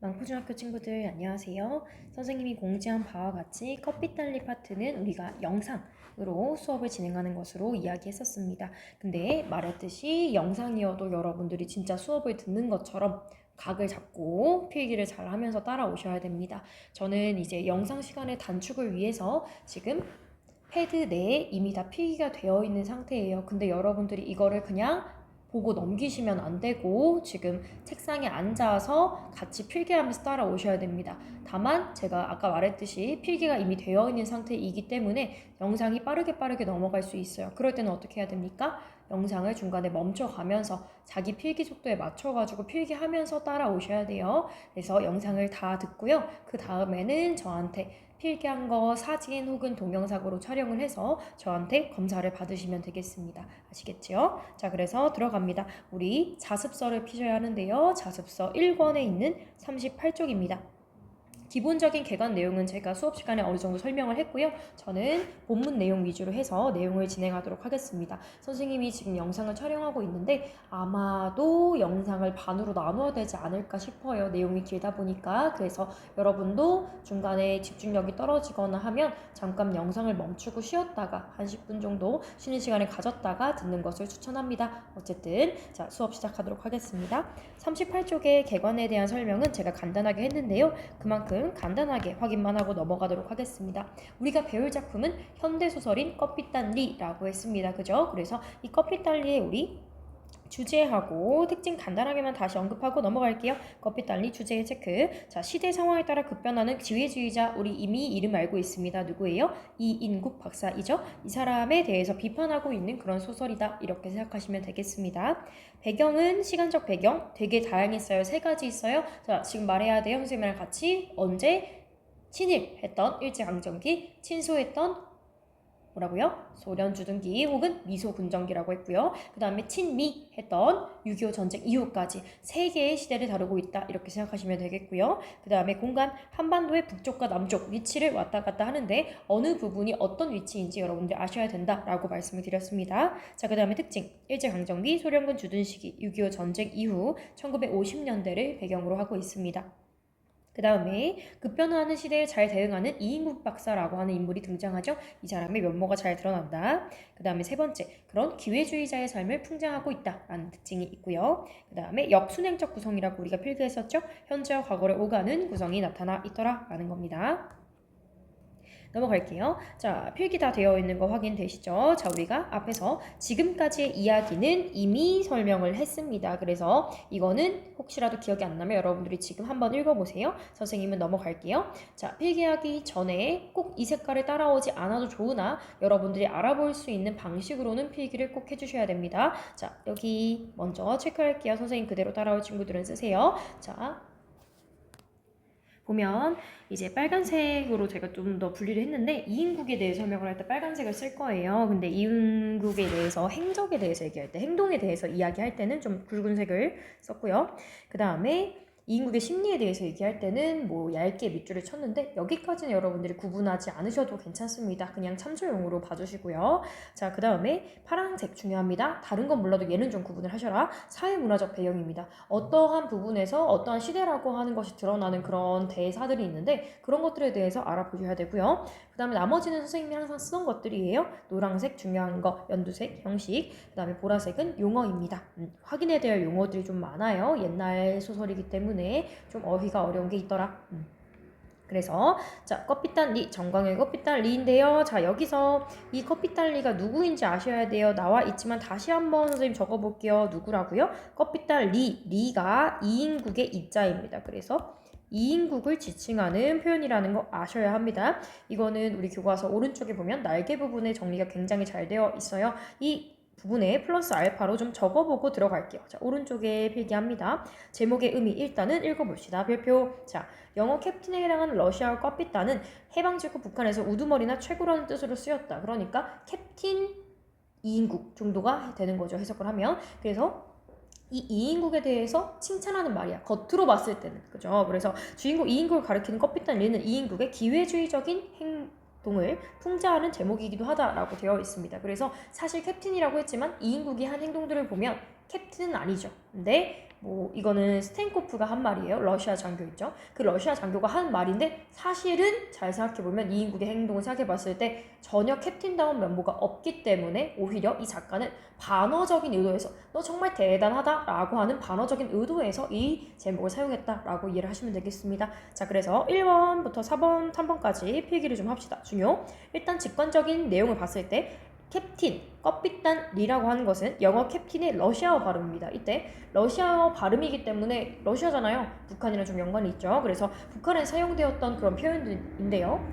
망포중학교 친구들 안녕하세요. 선생님이 공지한 바와 같이 커피 딸리 파트는 우리가 영상으로 수업을 진행하는 것으로 이야기했었습니다. 근데 말했듯이 영상이어도 여러분들이 진짜 수업을 듣는 것처럼 각을 잡고 필기를 잘 하면서 따라오셔야 됩니다. 저는 이제 영상 시간의 단축을 위해서 지금 패드 내에 이미 다 필기가 되어 있는 상태예요. 근데 여러분들이 이거를 그냥 보고 넘기시면 안 되고 지금 책상에 앉아서 같이 필기하면서 따라오셔야 됩니다. 다만 제가 아까 말했듯이 필기가 이미 되어 있는 상태이기 때문에 영상이 빠르게 넘어갈 수 있어요. 그럴 때는 어떻게 해야 됩니까? 영상을 중간에 멈춰가면서 자기 필기 속도에 맞춰가지고 필기하면서 따라오셔야 돼요. 그래서 영상을 다 듣고요. 그 다음에는 저한테 필기한 거 사진 혹은 동영상으로 촬영을 해서 저한테 검사를 받으시면 되겠습니다. 아시겠죠? 자, 그래서 들어갑니다. 우리 자습서를 피셔야 하는데요. 자습서 1권에 있는 38쪽입니다. 기본적인 개관 내용은 제가 수업 시간에 어느 정도 설명을 했고요. 저는 본문 내용 위주로 해서 내용을 진행하도록 하겠습니다. 선생님이 지금 영상을 촬영하고 있는데 아마도 영상을 반으로 나누어야 되지 않을까 싶어요. 내용이 길다 보니까. 그래서 여러분도 중간에 집중력이 떨어지거나 하면 잠깐 영상을 멈추고 쉬었다가 한 10분 정도 쉬는 시간을 가졌다가 듣는 것을 추천합니다. 어쨌든 자, 수업 시작하도록 하겠습니다. 38쪽의 개관에 대한 설명은 제가 간단하게 했는데요. 그만큼 간단하게 확인만 하고 넘어가도록 하겠습니다. 우리가 배울 작품은 현대소설인 커피딸리라고 했습니다. 그죠? 그래서 이 커피딸리의 우리 주제하고 특징 간단하게만 다시 언급하고 넘어갈게요. 커피딸리 주제의 체크. 자, 시대 상황에 따라 급변하는 지배주의자, 우리 이미 이름 알고 있습니다. 누구예요? 이인국 박사이죠. 이 사람에 대해서 비판하고 있는 그런 소설이다. 이렇게 생각하시면 되겠습니다. 배경은 시간적 배경 되게 다양했어요. 3가지 있어요. 자, 지금 말해야 돼요. 선생님이랑 같이 언제 친일했던 일제강점기, 친소했던 뭐라고요? 소련주둔기 혹은 미소군정기라고 했고요. 그 다음에 친미 했던 6.25 전쟁 이후까지 3개의 시대를 다루고 있다. 이렇게 생각하시면 되겠고요. 그 다음에 공간, 한반도의 북쪽과 남쪽 위치를 왔다 갔다 하는데 어느 부분이 어떤 위치인지 여러분들 아셔야 된다라고 말씀을 드렸습니다. 자, 그 다음에 특징, 일제강점기, 소련군 주둔 시기, 6.25 전쟁 이후 1950년대를 배경으로 하고 있습니다. 그 다음에 급변하는 시대에 잘 대응하는 이인국 박사라고 하는 인물이 등장하죠. 이 사람의 면모가 잘 드러난다. 그 다음에 3번째, 그런 기회주의자의 삶을 풍자하고 있다라는 특징이 있고요. 그 다음에 역순행적 구성이라고 우리가 필기했었죠. 현재와 과거를 오가는 구성이 나타나 있더라라는 겁니다. 넘어갈게요. 자, 필기 다 되어 있는 거 확인되시죠? 자, 우리가 앞에서 지금까지의 이야기는 이미 설명을 했습니다. 그래서 이거는 혹시라도 기억이 안 나면 여러분들이 지금 한번 읽어보세요. 선생님은 넘어갈게요. 자, 필기하기 전에 꼭 이 색깔을 따라오지 않아도 좋으나 여러분들이 알아볼 수 있는 방식으로는 필기를 꼭 해주셔야 됩니다. 자, 여기 먼저 체크할게요. 선생님 그대로 따라올 친구들은 쓰세요. 자, 보면 이제 빨간색으로 제가 좀 더 분리를 했는데 이인국에 대해 설명을 할 때 빨간색을 쓸 거예요. 근데 이인국에 대해서 행적에 대해서 얘기할 때, 행동에 대해서 이야기할 때는 좀 붉은색을 썼고요. 그 다음에 이인국의 심리에 대해서 얘기할 때는 뭐 얇게 밑줄을 쳤는데 여기까지는 여러분들이 구분하지 않으셔도 괜찮습니다. 그냥 참조용으로 봐주시고요. 자, 그 다음에 파란색 중요합니다. 다른 건 몰라도 얘는 좀 구분을 하셔라. 사회문화적 배경입니다. 어떠한 부분에서 어떠한 시대라고 하는 것이 드러나는 그런 대사들이 있는데 그런 것들에 대해서 알아보셔야 되고요. 그 다음에 나머지는 선생님이 항상 쓰던 것들이에요. 노란색 중요한 거, 연두색, 형식, 그 다음에 보라색은 용어입니다. 확인해야 될 용어들이 좀 많아요. 옛날 소설이기 때문에 좀 어휘가 어려운 게 있더라. 그래서 자, 커피딸리, 정광의 커피딸리인데요. 자, 여기서 이 커피딸리가 누구인지 아셔야 돼요. 나와 있지만 다시 한번 선생님 적어볼게요. 누구라고요? 커피딸리, 리가 이인국의 이자입니다. 그래서 이인국을 지칭하는 표현이라는 거 아셔야 합니다. 이거는 우리 교과서 오른쪽에 보면 날개 부분에 정리가 굉장히 잘 되어 있어요. 이 부분에 플러스 알파로 좀 적어보고 들어갈게요. 자, 오른쪽에 필기합니다. 제목의 의미 일단은 읽어봅시다. 별표. 자, 영어 캡틴에 해당하는 러시아어 커피따는 해방 직후 북한에서 우두머리나 최고라는 뜻으로 쓰였다. 그러니까 캡틴 이인국 정도가 되는 거죠. 해석을 하면. 그래서 이 이인국에 대해서 칭찬하는 말이야. 겉으로 봤을 때는. 그죠? 그래서 주인공 이인국을 가리키는 커피따 리는 이인국의 기회주의적인 행동을 풍자하는 제목이기도 하다라고 되어 있습니다. 그래서 사실 캡틴이라고 했지만 이인국이 한 행동들을 보면 캡틴은 아니죠. 근데 뭐 이거는 스텐코프가 한 말이에요. 러시아 장교 있죠. 그 러시아 장교가 한 말인데 사실은 잘 생각해보면 이인국의 행동을 생각해봤을 때 전혀 캡틴다운 면모가 없기 때문에 오히려 이 작가는 반어적인 의도에서 너 정말 대단하다 라고 하는 반어적인 의도에서 이 제목을 사용했다라고 이해를 하시면 되겠습니다. 자, 그래서 1번부터 4번, 3번까지 필기를 좀 합시다. 중요. 일단 직관적인 내용을 봤을 때 캡틴, 껍빛단 리라고 하는 것은 영어 캡틴의 러시아어 발음입니다. 이때 러시아어 발음이기 때문에 러시아잖아요. 북한이랑 좀 연관이 있죠. 그래서 북한에 사용되었던 그런 표현인데요.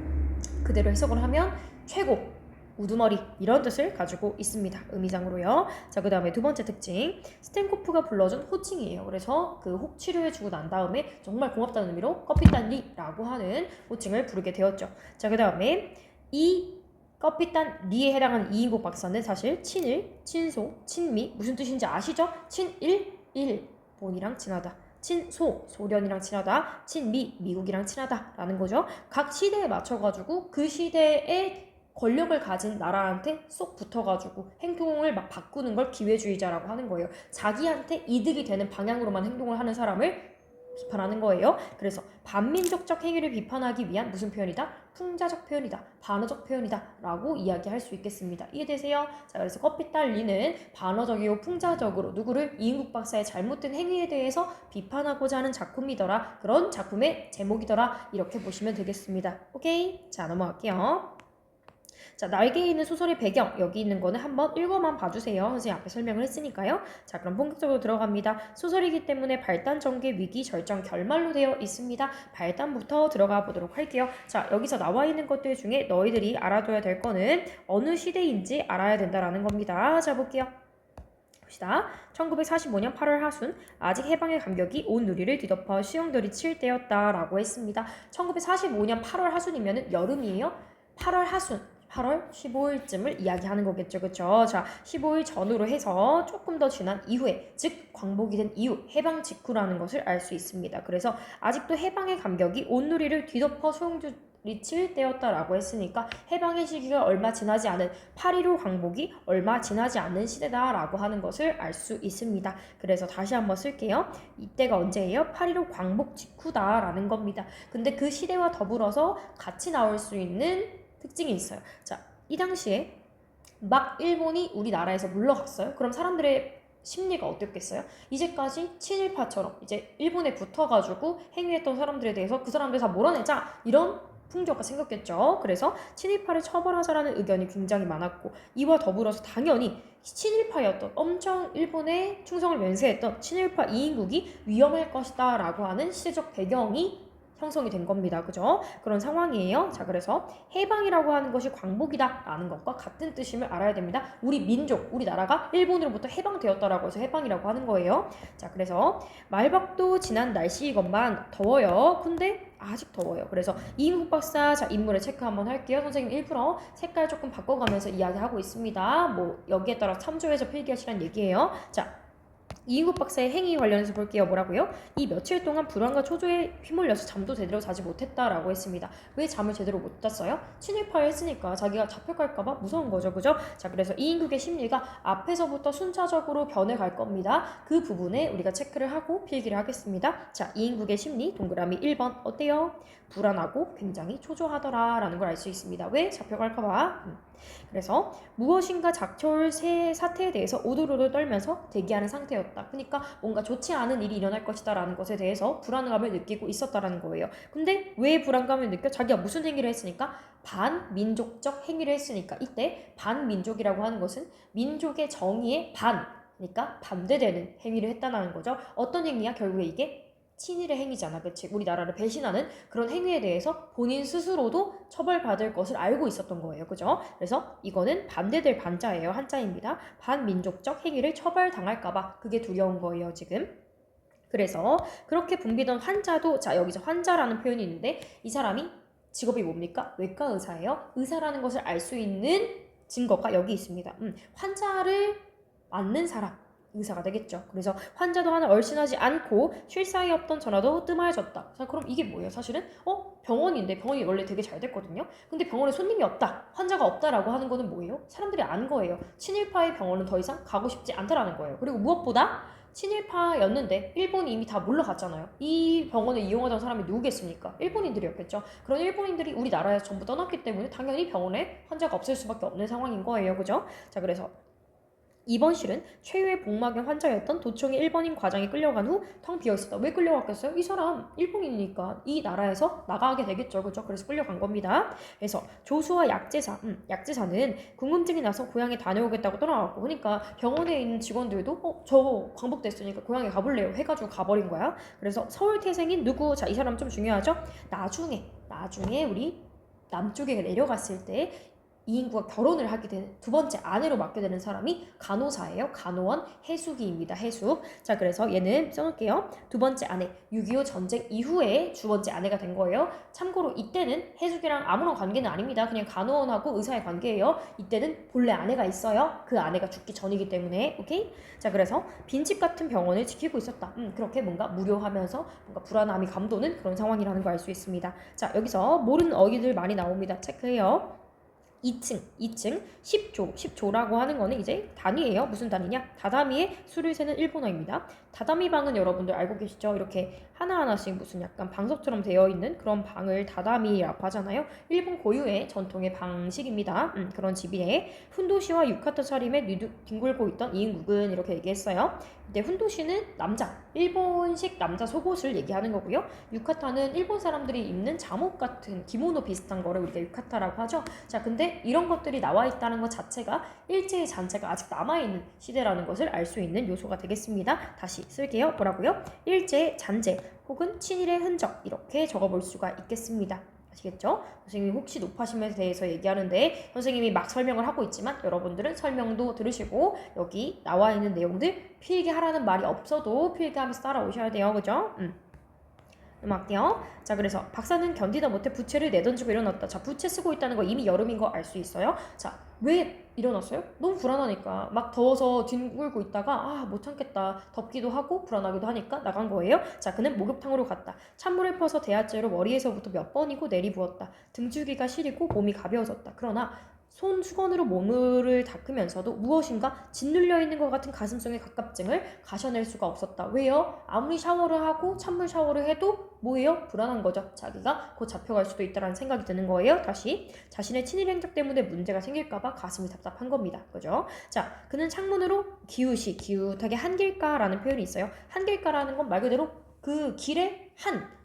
그대로 해석을 하면 최고, 우두머리 이런 뜻을 가지고 있습니다. 의미상으로요. 자, 그 다음에 두 번째 특징. 스탠코프가 불러준 호칭이에요. 그래서 그 혹 치료해주고 난 다음에 정말 고맙다는 의미로 껍빛단 리라고 하는 호칭을 부르게 되었죠. 자, 그 다음에 이 껍빛단 리에 해당하는 이인국 박사는 사실 친일, 친소, 친미 무슨 뜻인지 아시죠? 친일, 일본이랑 친하다. 친소, 소련이랑 친하다. 친미, 미국이랑 친하다 라는 거죠. 각 시대에 맞춰가지고 그 시대의 권력을 가진 나라한테 쏙 붙어가지고 행동을 막 바꾸는 걸 기회주의자라고 하는 거예요. 자기한테 이득이 되는 방향으로만 행동을 하는 사람을 비판하는 거예요. 그래서 반민족적 행위를 비판하기 위한 무슨 표현이다? 풍자적 표현이다. 반어적 표현이다. 라고 이야기할 수 있겠습니다. 이해되세요? 자, 그래서 껍빛달 리는 반어적이고 풍자적으로 누구를 이인국 박사의 잘못된 행위에 대해서 비판하고자 하는 작품이더라. 그런 작품의 제목이더라. 이렇게 보시면 되겠습니다. 오케이? 자, 넘어갈게요. 자, 날개에 있는 소설의 배경 여기 있는 거는 한번 읽어만 봐주세요. 선생님 앞에 설명을 했으니까요. 자, 그럼 본격적으로 들어갑니다. 소설이기 때문에 발단, 전개, 위기, 절정, 결말로 되어 있습니다. 발단부터 들어가 보도록 할게요. 자, 여기서 나와 있는 것들 중에 너희들이 알아둬야 될 거는 어느 시대인지 알아야 된다라는 겁니다. 자, 볼게요. 봅시다. 1945년 8월 하순 아직 해방의 감격이 온 누리를 뒤덮어 수영들이 칠 때였다라고 했습니다. 1945년 8월 하순이면 여름이에요. 8월 하순 8월 15일쯤을 이야기하는 거겠죠. 그쵸? 자, 15일 전후로 해서 조금 더 지난 이후에, 즉 광복이 된 이후, 해방 직후라는 것을 알 수 있습니다. 그래서 아직도 해방의 감격이 온누리를 뒤덮어 소용돌이 칠 때였다라고 했으니까 해방의 시기가 얼마 지나지 않은 8.15 광복이 얼마 지나지 않은 시대다라고 하는 것을 알 수 있습니다. 그래서 다시 한번 쓸게요. 이때가 언제예요? 8.15 광복 직후다라는 겁니다. 근데 그 시대와 더불어서 같이 나올 수 있는 특징이 있어요. 자, 이 당시에 막 일본이 우리나라에서 물러갔어요. 그럼 사람들의 심리가 어땠겠어요? 이제까지 친일파처럼 이제 일본에 붙어가지고 행위했던 사람들에 대해서 그 사람들 다 몰아내자 이런 풍조가 생겼겠죠. 그래서 친일파를 처벌하자라는 의견이 굉장히 많았고 이와 더불어서 당연히 친일파였던 엄청 일본에 충성을 맹세했던 친일파 이인국이 위험할 것이다 라고 하는 시대적 배경이 형성이 된 겁니다. 그죠? 그런 상황이에요. 자, 그래서 해방이라고 하는 것이 광복이다 라는 것과 같은 뜻임을 알아야 됩니다. 우리 민족, 우리나라가 일본으로부터 해방되었다라고 해서 해방이라고 하는 거예요. 자, 그래서 말박도 지난 날씨이건만 더워요. 근데 아직 더워요. 그래서 이인국 박사 자 인물을 체크 한번 할게요. 선생님 일부러 색깔 조금 바꿔가면서 이야기하고 있습니다. 뭐 여기에 따라 참조해서 필기하시라는 얘기예요. 자, 이인국 박사의 행위 관련해서 볼게요. 뭐라고요? 이 며칠 동안 불안과 초조에 휘몰려서 잠도 제대로 자지 못했다라고 했습니다. 왜 잠을 제대로 못 잤어요? 친일파를 했으니까 자기가 잡혀갈까봐 무서운 거죠. 그죠? 자, 그래서 이인국의 심리가 앞에서부터 순차적으로 변해갈 겁니다. 그 부분에 우리가 체크를 하고 필기를 하겠습니다. 자, 이인국의 심리 동그라미 1번 어때요? 불안하고 굉장히 초조하더라 라는 걸 알 수 있습니다. 왜? 잡혀갈까봐. 그래서 무엇인가 작철 사태에 대해서 오들오들 떨면서 대기하는 상태였다. 그러니까 뭔가 좋지 않은 일이 일어날 것이다 라는 것에 대해서 불안감을 느끼고 있었다라는 거예요. 근데 왜 불안감을 느껴? 자기가 무슨 행위를 했으니까? 반민족적 행위를 했으니까. 이때 반민족이라고 하는 것은 민족의 정의의 그러니까 반대되는 행위를 했다는 거죠. 어떤 행위야? 결국에 이게 친일의 행위잖아. 그치? 우리나라를 배신하는 그런 행위에 대해서 본인 스스로도 처벌받을 것을 알고 있었던 거예요. 그죠? 그래서 이거는 반대될 반자예요. 한자입니다. 반민족적 행위를 처벌당할까봐 그게 두려운 거예요. 지금. 그래서 그렇게 붐비던 환자도 자 여기서 환자라는 표현이 있는데 이 사람이 직업이 뭡니까? 외과 의사예요. 의사라는 것을 알 수 있는 증거가 여기 있습니다. 환자를 맞는 사람 의사가 되겠죠. 그래서 환자도 하나 얼씬하지 않고 쉴 사이 없던 전화도 뜸하여졌다. 자, 그럼 이게 뭐예요? 사실은 병원인데 병원이 원래 되게 잘 됐거든요. 근데 병원에 손님이 없다, 환자가 없다라고 하는 거는 뭐예요? 사람들이 안 거예요. 친일파의 병원은 더 이상 가고 싶지 않다라는 거예요. 그리고 무엇보다 친일파였는데 일본이 이미 다 물러갔잖아요. 이 병원을 이용하던 사람이 누구겠습니까? 일본인들이었겠죠. 그런 일본인들이 우리나라에서 전부 떠났기 때문에 당연히 병원에 환자가 없을 수밖에 없는 상황인 거예요. 그죠? 자, 그래서 이번 실은 최후의 복막의 환자였던 도청의 일본인 과장이 끌려간 후 텅 비어있었다. 왜 끌려갔겠어요? 이 사람 일본인이니까 이 나라에서 나가게 되겠죠. 그죠? 그래서 끌려간 겁니다. 그래서 조수와 약제사는 궁금증이 나서 고향에 다녀오겠다고 떠나갔고, 그러니까 병원에 있는 직원들도 저 광복됐으니까 고향에 가볼래요 해가지고 가버린 거야. 그래서 서울 태생인 누구? 자, 이 사람 좀 중요하죠? 나중에 우리 남쪽에 내려갔을 때 이 인구가 결혼을 하게 되는 두 번째 아내로 맡게 되는 사람이 간호사예요. 간호원 해숙이입니다. 해숙. 자, 그래서 얘는 써놓을게요. 두 번째 아내, 6.25 전쟁 이후에 두 번째 아내가 된 거예요. 참고로 이때는 해숙이랑 아무런 관계는 아닙니다. 그냥 간호원하고 의사의 관계예요. 이때는 본래 아내가 있어요. 그 아내가 죽기 전이기 때문에. 오케이? 자, 그래서 빈집 같은 병원을 지키고 있었다. 그렇게 뭔가 무료하면서 뭔가 불안함이 감도는 그런 상황이라는 걸 알 수 있습니다. 자, 여기서 모르는 어휘들 많이 나옵니다. 체크해요. 2층 10조라고 하는 거는 이제 단위예요. 무슨 단위냐? 다다미의 수를 세는 일본어입니다. 다다미 방은 여러분들 알고 계시죠? 이렇게 하나하나씩 무슨 약간 방석처럼 되어 있는 그런 방을 다다미라고 하잖아요. 일본 고유의 전통의 방식입니다. 그런 집이에 훈도시와 유카타 차림에 뒹굴고 있던 이인국은 이렇게 얘기했어요. 근데 훈도시는 남자, 일본식 남자 속옷을 얘기하는 거고요. 유카타는 일본 사람들이 입는 잠옷 같은 기모노 비슷한 거를 우리가 유카타라고 하죠. 자, 근데 이런 것들이 나와 있다는 것 자체가 일제의 잔재가 아직 남아있는 시대라는 것을 알 수 있는 요소가 되겠습니다. 다시 쓸게요. 뭐라고요? 일제의 잔재 혹은 친일의 흔적 이렇게 적어볼 수가 있겠습니다. 아시겠죠? 선생님이 혹시 노파심에 대해서 얘기하는데 선생님이 막 설명을 하고 있지만 여러분들은 설명도 들으시고 여기 나와 있는 내용들 필기하라는 말이 없어도 필기하면서 따라오셔야 돼요. 그죠? 음악이요. 자, 그래서 박사는 견디다 못해 부채를 내던지고 일어났다. 자, 부채 쓰고 있다는 거 이미 여름인 거 알 수 있어요. 자, 왜 일어났어요? 너무 불안하니까 막 더워서 뒹굴고 있다가 못 참겠다. 덥기도 하고 불안하기도 하니까 나간 거예요. 자, 그는 목욕탕으로 갔다. 찬물을 퍼서 대야째로 머리에서부터 몇 번이고 내리부었다. 등줄기가 시리고 몸이 가벼워졌다. 그러나 손 수건으로 몸을 닦으면서도 무엇인가 짓눌려 있는 것 같은 가슴속의 갑갑증을 가셔낼 수가 없었다. 왜요? 아무리 샤워를 하고 찬물 샤워를 해도 뭐예요? 불안한 거죠. 자기가 곧 잡혀갈 수도 있다는 생각이 드는 거예요. 다시 자신의 친일 행적 때문에 문제가 생길까봐 가슴이 답답한 겁니다. 그죠? 자, 그는 창문으로 기웃하게 한길가라는 표현이 있어요. 한길가라는 건 말 그대로 그 길의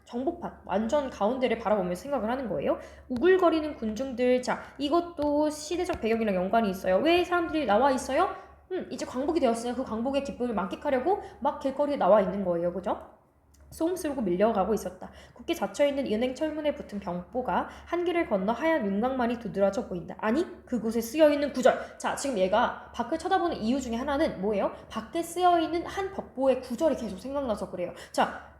정복판 완전 가운데를 바라보면서 생각을 하는 거예요. 우글거리는 군중들. 자, 이것도 시대적 배경이랑 연관이 있어요. 왜 사람들이 나와 있어요? 이제 광복이 되었으니까 그 광복의 기쁨을 만끽하려고 막 길거리에 나와 있는 거예요. 그죠? 쏘음 쓰고 밀려가고 있었다. 굳게 닫혀있는 은행 철문에 붙은 병보가 한 길을 건너 하얀 윤곽만이 두드러져 보인다. 아니, 그곳에 쓰여있는 구절. 자, 지금 얘가 밖을 쳐다보는 이유 중에 하나는 뭐예요? 밖에 쓰여있는 한 벽보의 구절이 계속 생각나서 그래요. 자,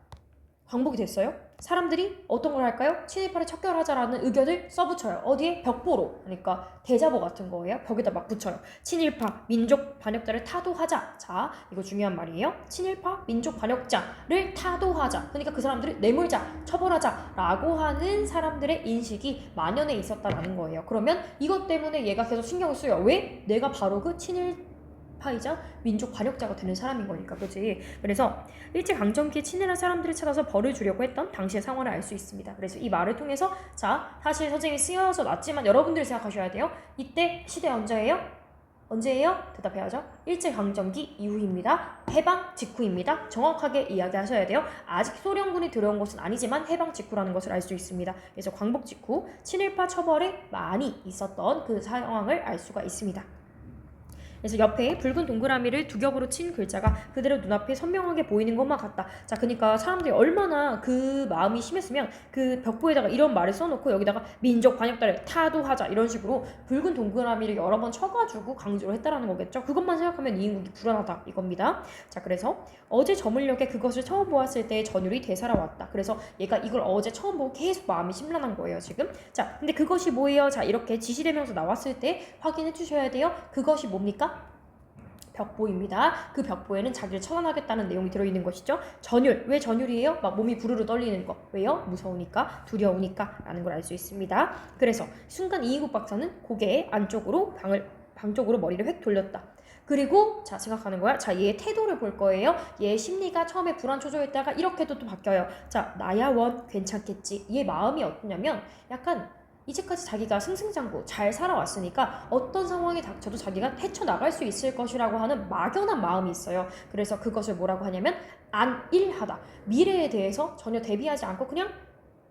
광복이 됐어요. 사람들이 어떤 걸 할까요? 친일파를 척결하자라는 의견을 써붙여요. 어디에? 벽보로. 그러니까 대자보 같은 거예요. 벽에다 막 붙여요. 친일파, 민족 반역자를 타도하자. 자, 이거 중요한 말이에요. 친일파, 민족 반역자를 타도하자. 그러니까 그 사람들을 내몰자, 처벌하자 라고 하는 사람들의 인식이 만연해 있었다라는 거예요. 그러면 이것 때문에 얘가 계속 신경을 써요. 왜? 내가 바로 그 친일파이자 민족 반역자가 되는 사람인 거니까. 그치? 그래서 일제강점기에 친일한 사람들을 찾아서 벌을 주려고 했던 당시의 상황을 알 수 있습니다. 그래서 이 말을 통해서 자, 사실 선생님이 쓰여서 놨지만 여러분들이 생각하셔야 돼요. 이때 시대 언제예요? 대답해야죠. 일제강점기 이후입니다. 해방 직후입니다. 정확하게 이야기하셔야 돼요. 아직 소련군이 들어온 것은 아니지만 해방 직후라는 것을 알 수 있습니다. 그래서 광복 직후 친일파 처벌에 많이 있었던 그 상황을 알 수가 있습니다. 그래서 옆에 붉은 동그라미를 두 겹으로 친 글자가 그대로 눈앞에 선명하게 보이는 것만 같다. 자, 그러니까 사람들이 얼마나 그 마음이 심했으면 그 벽보에다가 이런 말을 써놓고 여기다가 민족 반역자를 타도하자 이런 식으로 붉은 동그라미를 여러 번 쳐가지고 강조를 했다라는 거겠죠. 그것만 생각하면 이 인국이 불안하다 이겁니다. 자, 그래서 어제 저물녘에 그것을 처음 보았을 때의 전율이 되살아왔다. 그래서 얘가 이걸 어제 처음 보고 계속 마음이 심란한 거예요 지금. 자, 근데 그것이 뭐예요? 자, 이렇게 지시대명사 나왔을 때 확인해 주셔야 돼요. 그것이 뭡니까? 벽보입니다. 그 벽보에는 자기를 처단하겠다는 내용이 들어있는 것이죠. 전율. 왜 전율이에요? 막 몸이 부르르 떨리는 거. 왜요? 무서우니까, 두려우니까 라는 걸 알 수 있습니다. 그래서 순간 이인국 박사는 고개 안쪽으로 방 쪽으로 머리를 획 돌렸다. 그리고 자 생각하는 거야. 자 얘의 태도를 볼 거예요. 얘의 심리가 처음에 불안 초조했다가 이렇게도 또 바뀌어요. 자 나야 원 괜찮겠지. 얘 마음이 어떠냐면 약간 이제까지 자기가 승승장구 잘 살아왔으니까 어떤 상황이 닥쳐도 자기가 헤쳐나갈 수 있을 것이라고 하는 막연한 마음이 있어요. 그래서 그것을 뭐라고 하냐면 안일하다. 미래에 대해서 전혀 대비하지 않고 그냥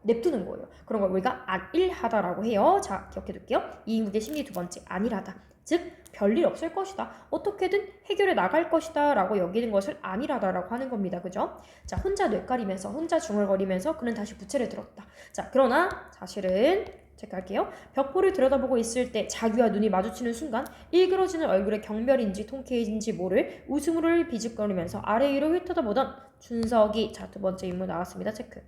냅두는 거예요. 그런 걸 우리가 안일하다라고 해요. 자 기억해둘게요. 이인국의 심리 두 번째 안일하다. 즉 별일 없을 것이다. 어떻게든 해결해 나갈 것이다 라고 여기는 것을 안일하다라고 하는 겁니다. 그죠? 자 혼자 뇌까리면서 혼자 중얼거리면서 그는 다시 부채를 들었다. 자 그러나 사실은 체크할게요. 벽보를 들여다보고 있을 때 자기와 눈이 마주치는 순간 일그러지는 얼굴에 경멸인지 통쾌인지 모를 웃음을 비집거리면서 아래 위로 훑어다보던 춘석이 자 두 번째 인물 나왔습니다. 체크.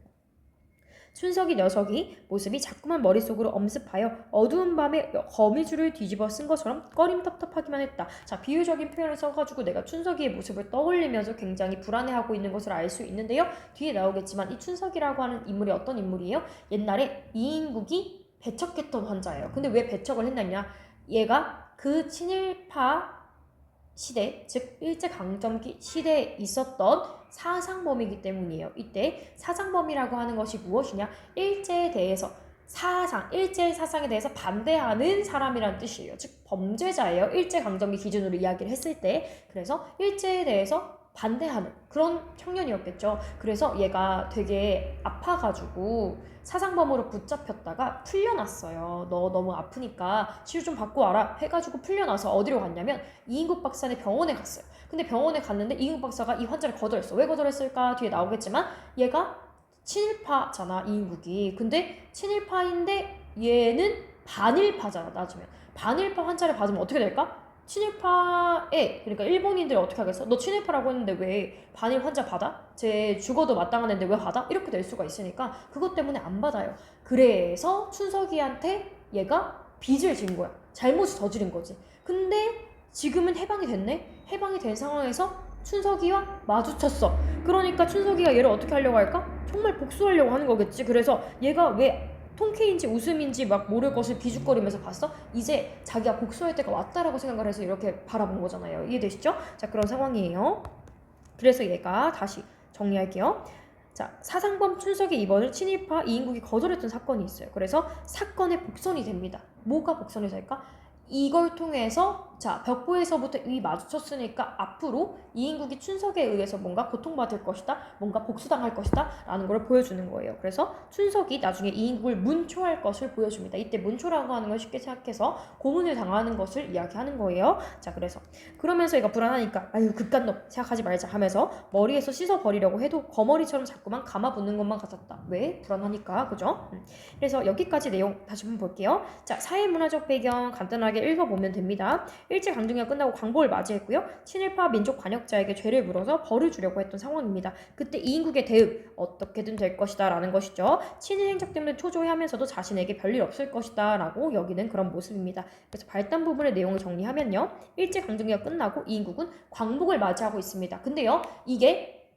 춘석이 녀석이 모습이 자꾸만 머릿속으로 엄습하여 어두운 밤에 거미줄을 뒤집어 쓴 것처럼 꺼림텁텁하기만 했다. 자 비유적인 표현을 써가지고 내가 춘석이의 모습을 떠올리면서 굉장히 불안해하고 있는 것을 알 수 있는데요. 뒤에 나오겠지만 이 춘석이라고 하는 인물이 어떤 인물이에요? 옛날에 이인국이 배척했던 환자예요. 근데 왜 배척을 했느냐? 얘가 그 친일파 시대, 즉 일제강점기 시대에 있었던 사상범이기 때문이에요. 이때 사상범이라고 하는 것이 무엇이냐? 일제에 대해서 일제 사상에 대해서 반대하는 사람이란 뜻이에요. 즉 범죄자예요. 일제강점기 기준으로 이야기를 했을 때. 그래서 일제에 대해서 반대하는 그런 청년이었겠죠. 그래서 얘가 되게 아파가지고 사상범으로 붙잡혔다가 풀려났어요. 너 너무 아프니까 치료 좀 받고 와라 해가지고 풀려나서 어디로 갔냐면 이인국 박사네 병원에 갔어요. 근데 병원에 갔는데 이인국 박사가 이 환자를 거절했어. 왜 거절했을까? 뒤에 나오겠지만 얘가 친일파잖아 이인국이. 근데 친일파인데 얘는 반일파잖아. 나중에 반일파 환자를 받으면 어떻게 될까? 친일파에 그러니까 일본인들이 어떻게 하겠어? 너 친일파라고 했는데 왜 반일 환자 받아? 쟤 죽어도 마땅한데 왜 받아? 이렇게 될 수가 있으니까 그것 때문에 안 받아요. 그래서 춘석이한테 얘가 빚을 진 거야. 잘못을 저지른 거지. 근데 지금은 해방이 됐네? 해방이 된 상황에서 춘석이와 마주쳤어. 그러니까 춘석이가 얘를 어떻게 하려고 할까? 정말 복수하려고 하는 거겠지. 그래서 얘가 왜 통쾌인지 웃음인지 막 모를 것을 비죽거리면서 봤어? 이제 자기가 복수할 때가 왔다라고 생각을 해서 이렇게 바라본 거잖아요. 이해되시죠? 자 그런 상황이에요. 그래서 얘가 다시 정리할게요. 자 사상범 춘석의 입원을 친일파 이인국이 거절했던 사건이 있어요. 그래서 사건의 복선이 됩니다. 뭐가 복선이 될까? 이걸 통해서 자 벽보에서부터 이 마주쳤으니까 앞으로 이인국이 춘석에 의해서 뭔가 고통받을 것이다, 뭔가 복수당할 것이다 라는 걸 보여주는 거예요. 그래서 춘석이 나중에 이인국을 문초할 것을 보여줍니다. 이때 문초라고 하는 걸 쉽게 생각해서 고문을 당하는 것을 이야기하는 거예요. 자 그래서 그러면서 얘가 불안하니까 아유 극간놈 생각하지 말자 하면서 머리에서 씻어버리려고 해도 거머리처럼 자꾸만 감아붙는 것만 같았다. 왜? 불안하니까. 그죠? 그래서 여기까지 내용 다시 한번 볼게요. 자 사회문화적 배경 간단하게 읽어보면 됩니다. 일제강점기가 끝나고 광복을 맞이했고요. 친일파 민족 관역자에게 죄를 물어서 벌을 주려고 했던 상황입니다. 그때 이인국의 대응 어떻게든 될 것이다 라는 것이죠. 친일 행적 때문에 초조해하면서도 자신에게 별일 없을 것이다 라고 여기는 그런 모습입니다. 그래서 발단 부분의 내용을 정리하면요. 일제강점기가 끝나고 이인국은 광복을 맞이하고 있습니다. 근데요 이게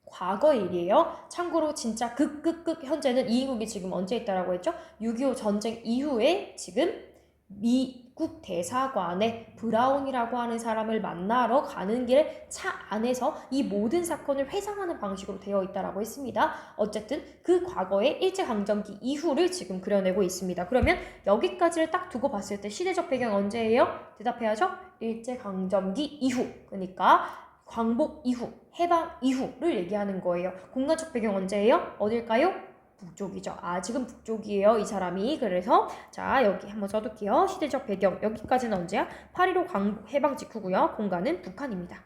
과거의 일이에요. 참고로 진짜 극 현재는 이인국이 지금 언제 있다라고 했죠? 6.25 전쟁 이후에 지금 미국 대사관에 브라운이라고 하는 사람을 만나러 가는 길에 차 안에서 이 모든 사건을 회상하는 방식으로 되어 있다라고 했습니다. 어쨌든 그 과거의 일제강점기 이후를 지금 그려내고 있습니다. 그러면 여기까지를 딱 두고 봤을 때 시대적 배경 언제예요? 대답해야죠. 일제강점기 이후. 그러니까 광복 이후, 해방 이후를 얘기하는 거예요. 공간적 배경 언제예요? 어딜까요? 북쪽이죠. 지금 북쪽이에요. 이 사람이. 그래서 자 여기 한번 써둘게요. 시대적 배경 여기까지는 언제야? 8.15 광복 해방 직후고요. 공간은 북한입니다.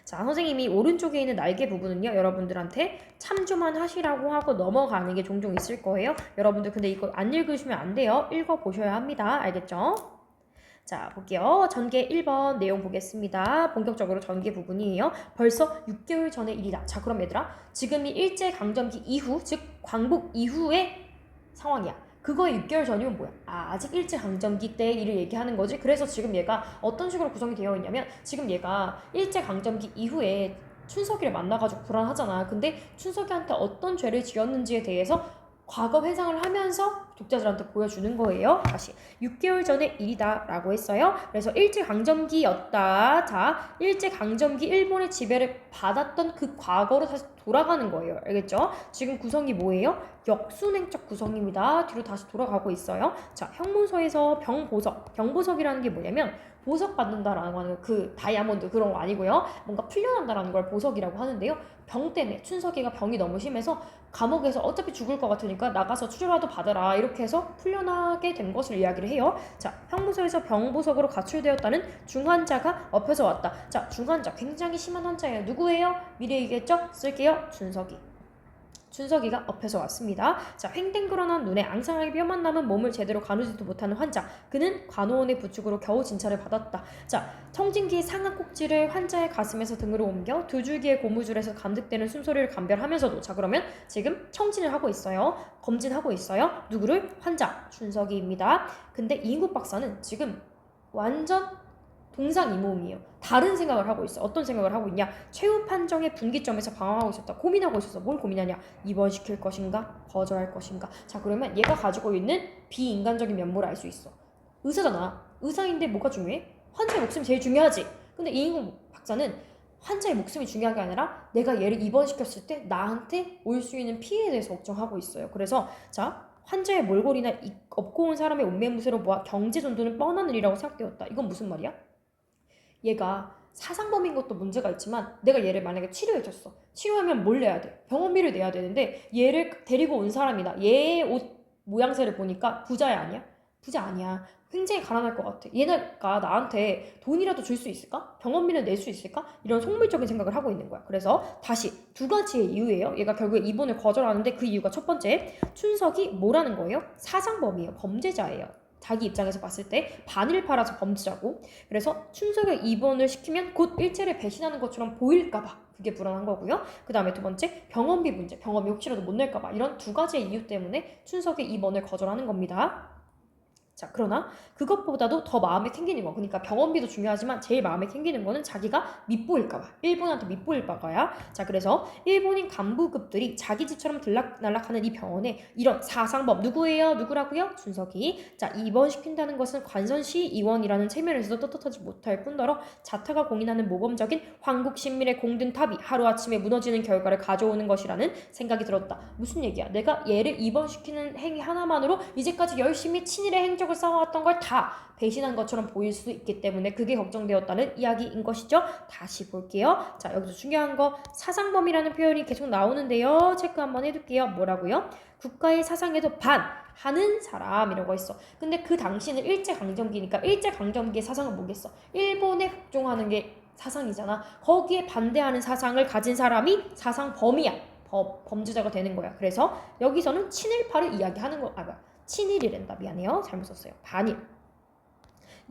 자 선생님이 오른쪽에 있는 날개 부분은요. 여러분들한테 참조만 하시라고 하고 넘어가는 게 종종 있을 거예요. 여러분들 근데 이거 안 읽으시면 안 돼요. 읽어보셔야 합니다. 알겠죠? 자 볼게요. 전개 1번 내용 보겠습니다. 본격적으로 전개 부분이에요. 벌써 6개월 전의 일이다. 자 그럼 얘들아 지금이 일제강점기 이후 즉 광복 이후의 상황이야. 그거의 6개월 전이면 뭐야? 아직 일제강점기 때의 일을 얘기하는 거지. 그래서 지금 얘가 어떤 식으로 구성이 되어 있냐면 지금 얘가 일제강점기 이후에 춘석이를 만나가지고 불안하잖아. 근데 춘석이한테 어떤 죄를 지었는지에 대해서 과거 회상을 하면서 독자들한테 보여주는 거예요. 다시 6개월 전의 일이다 라고 했어요. 그래서 일제강점기였다. 자, 일제강점기 일본의 지배를 받았던 그 과거로 다시 돌아가는 거예요. 알겠죠? 지금 구성이 뭐예요? 역순행적 구성입니다. 뒤로 다시 돌아가고 있어요. 자, 형문서에서 병보석이라는 게 뭐냐면 보석 받는다라는 거는 그 다이아몬드 그런 거 아니고요. 뭔가 풀려난다라는 걸 보석이라고 하는데요. 병 때문에 춘석이가 병이 너무 심해서 감옥에서 어차피 죽을 것 같으니까 나가서 치료라도 받아라 이렇게 해서 풀려나게 된 것을 이야기를 해요. 자, 형무소에서 병보석으로 가출되었다는 중환자가 엎혀서 왔다. 자, 중환자 굉장히 심한 환자예요. 누구예요? 미리 얘기했죠? 쓸게요. 준석이가 엎혀서 왔습니다. 자, 횡댕그러난 눈에 앙상하게 뼈만 남은 몸을 제대로 가누지도 못하는 환자. 그는 관호원의 부축으로 겨우 진찰을 받았다. 자, 청진기의 상하 꼭지를 환자의 가슴에서 등으로 옮겨 두 줄기의 고무줄에서 감득되는 숨소리를 감별하면서도 자, 그러면 지금 청진을 하고 있어요. 검진하고 있어요. 누구를? 환자 준석이입니다. 근데 이인국 박사는 지금 완전 동상이몽이에요. 다른 생각을 하고 있어. 어떤 생각을 하고 있냐? 최후 판정의 분기점에서 방황하고 있었다. 고민하고 있었어. 뭘 고민하냐? 입원시킬 것인가? 거절할 것인가? 자, 그러면 얘가 가지고 있는 비인간적인 면모를 알 수 있어. 의사잖아. 의사인데 뭐가 중요해? 환자의 목숨이 제일 중요하지. 근데 이인국 박사는 환자의 목숨이 중요한 게 아니라 내가 얘를 입원시켰을 때 나한테 올 수 있는 피해에 대해서 걱정하고 있어요. 그래서 자, 환자의 몰골이나 업고 온 사람의 옷매무새로 모아 경제 전도는 뻔한 일이라고 생각되었다. 이건 무슨 말이야? 얘가 사상범인 것도 문제가 있지만 내가 얘를 만약에 치료해줬어. 치료하면 뭘 내야 돼? 병원비를 내야 되는데 얘를 데리고 온 사람이다. 얘의 옷 모양새를 보니까 부자야 아니야? 부자 아니야. 굉장히 가난할 것 같아. 얘네가 나한테 돈이라도 줄 수 있을까? 병원비를 낼 수 있을까? 이런 속물적인 생각을 하고 있는 거야. 그래서 다시 두 가지의 이유예요. 얘가 결국에 입원을 거절하는데 그 이유가 첫 번째, 춘석이 뭐라는 거예요? 사상범이에요. 범죄자예요. 자기 입장에서 봤을 때 반을 팔아서 범죄자고, 그래서 춘석의 입원을 시키면 곧 일체를 배신하는 것처럼 보일까봐 그게 불안한 거고요. 그 다음에 두 번째, 병원비 문제. 병원비 혹시라도 못 낼까봐. 이런 두 가지의 이유 때문에 춘석의 입원을 거절하는 겁니다. 자, 그러나 그것보다도 더 마음에 캥기는 거, 그러니까 병원비도 중요하지만 제일 마음에 캥기는 거는 자기가 밉보일까봐, 일본한테 밉보일까봐야. 자, 그래서 일본인 간부급들이 자기 집처럼 들락날락하는 이 병원에 이런 사상범, 누구예요? 누구라고요? 준석이. 자, 입원시킨다는 것은 관선시 의원이라는 체면에서도 떳떳하지 못할 뿐더러 자타가 공인하는 모범적인 황국신민의 공든탑이 하루아침에 무너지는 결과를 가져오는 것이라는 생각이 들었다. 무슨 얘기야? 내가 얘를 입원시키는 행위 하나만으로 이제까지 열심히 친일의 행적을 쌓아왔던 걸 다 배신한 것처럼 보일 수 있기 때문에 그게 걱정되었다는 이야기인 것이죠. 다시 볼게요. 자, 여기서 중요한 거 사상범이라는 표현이 계속 나오는데요. 체크 한번 해둘게요. 뭐라고요? 국가의 사상에도 반하는 사람이라고 했어. 근데 그 당시는 일제강점기니까 일제강점기의 사상은 뭐겠어? 일본에 복종하는 게 사상이잖아. 거기에 반대하는 사상을 가진 사람이 사상범이야. 범죄자가 되는 거야. 그래서 여기서는 친일파를 이야기하는 거, 친일이란다. 미안해요. 잘못 썼어요. 반일.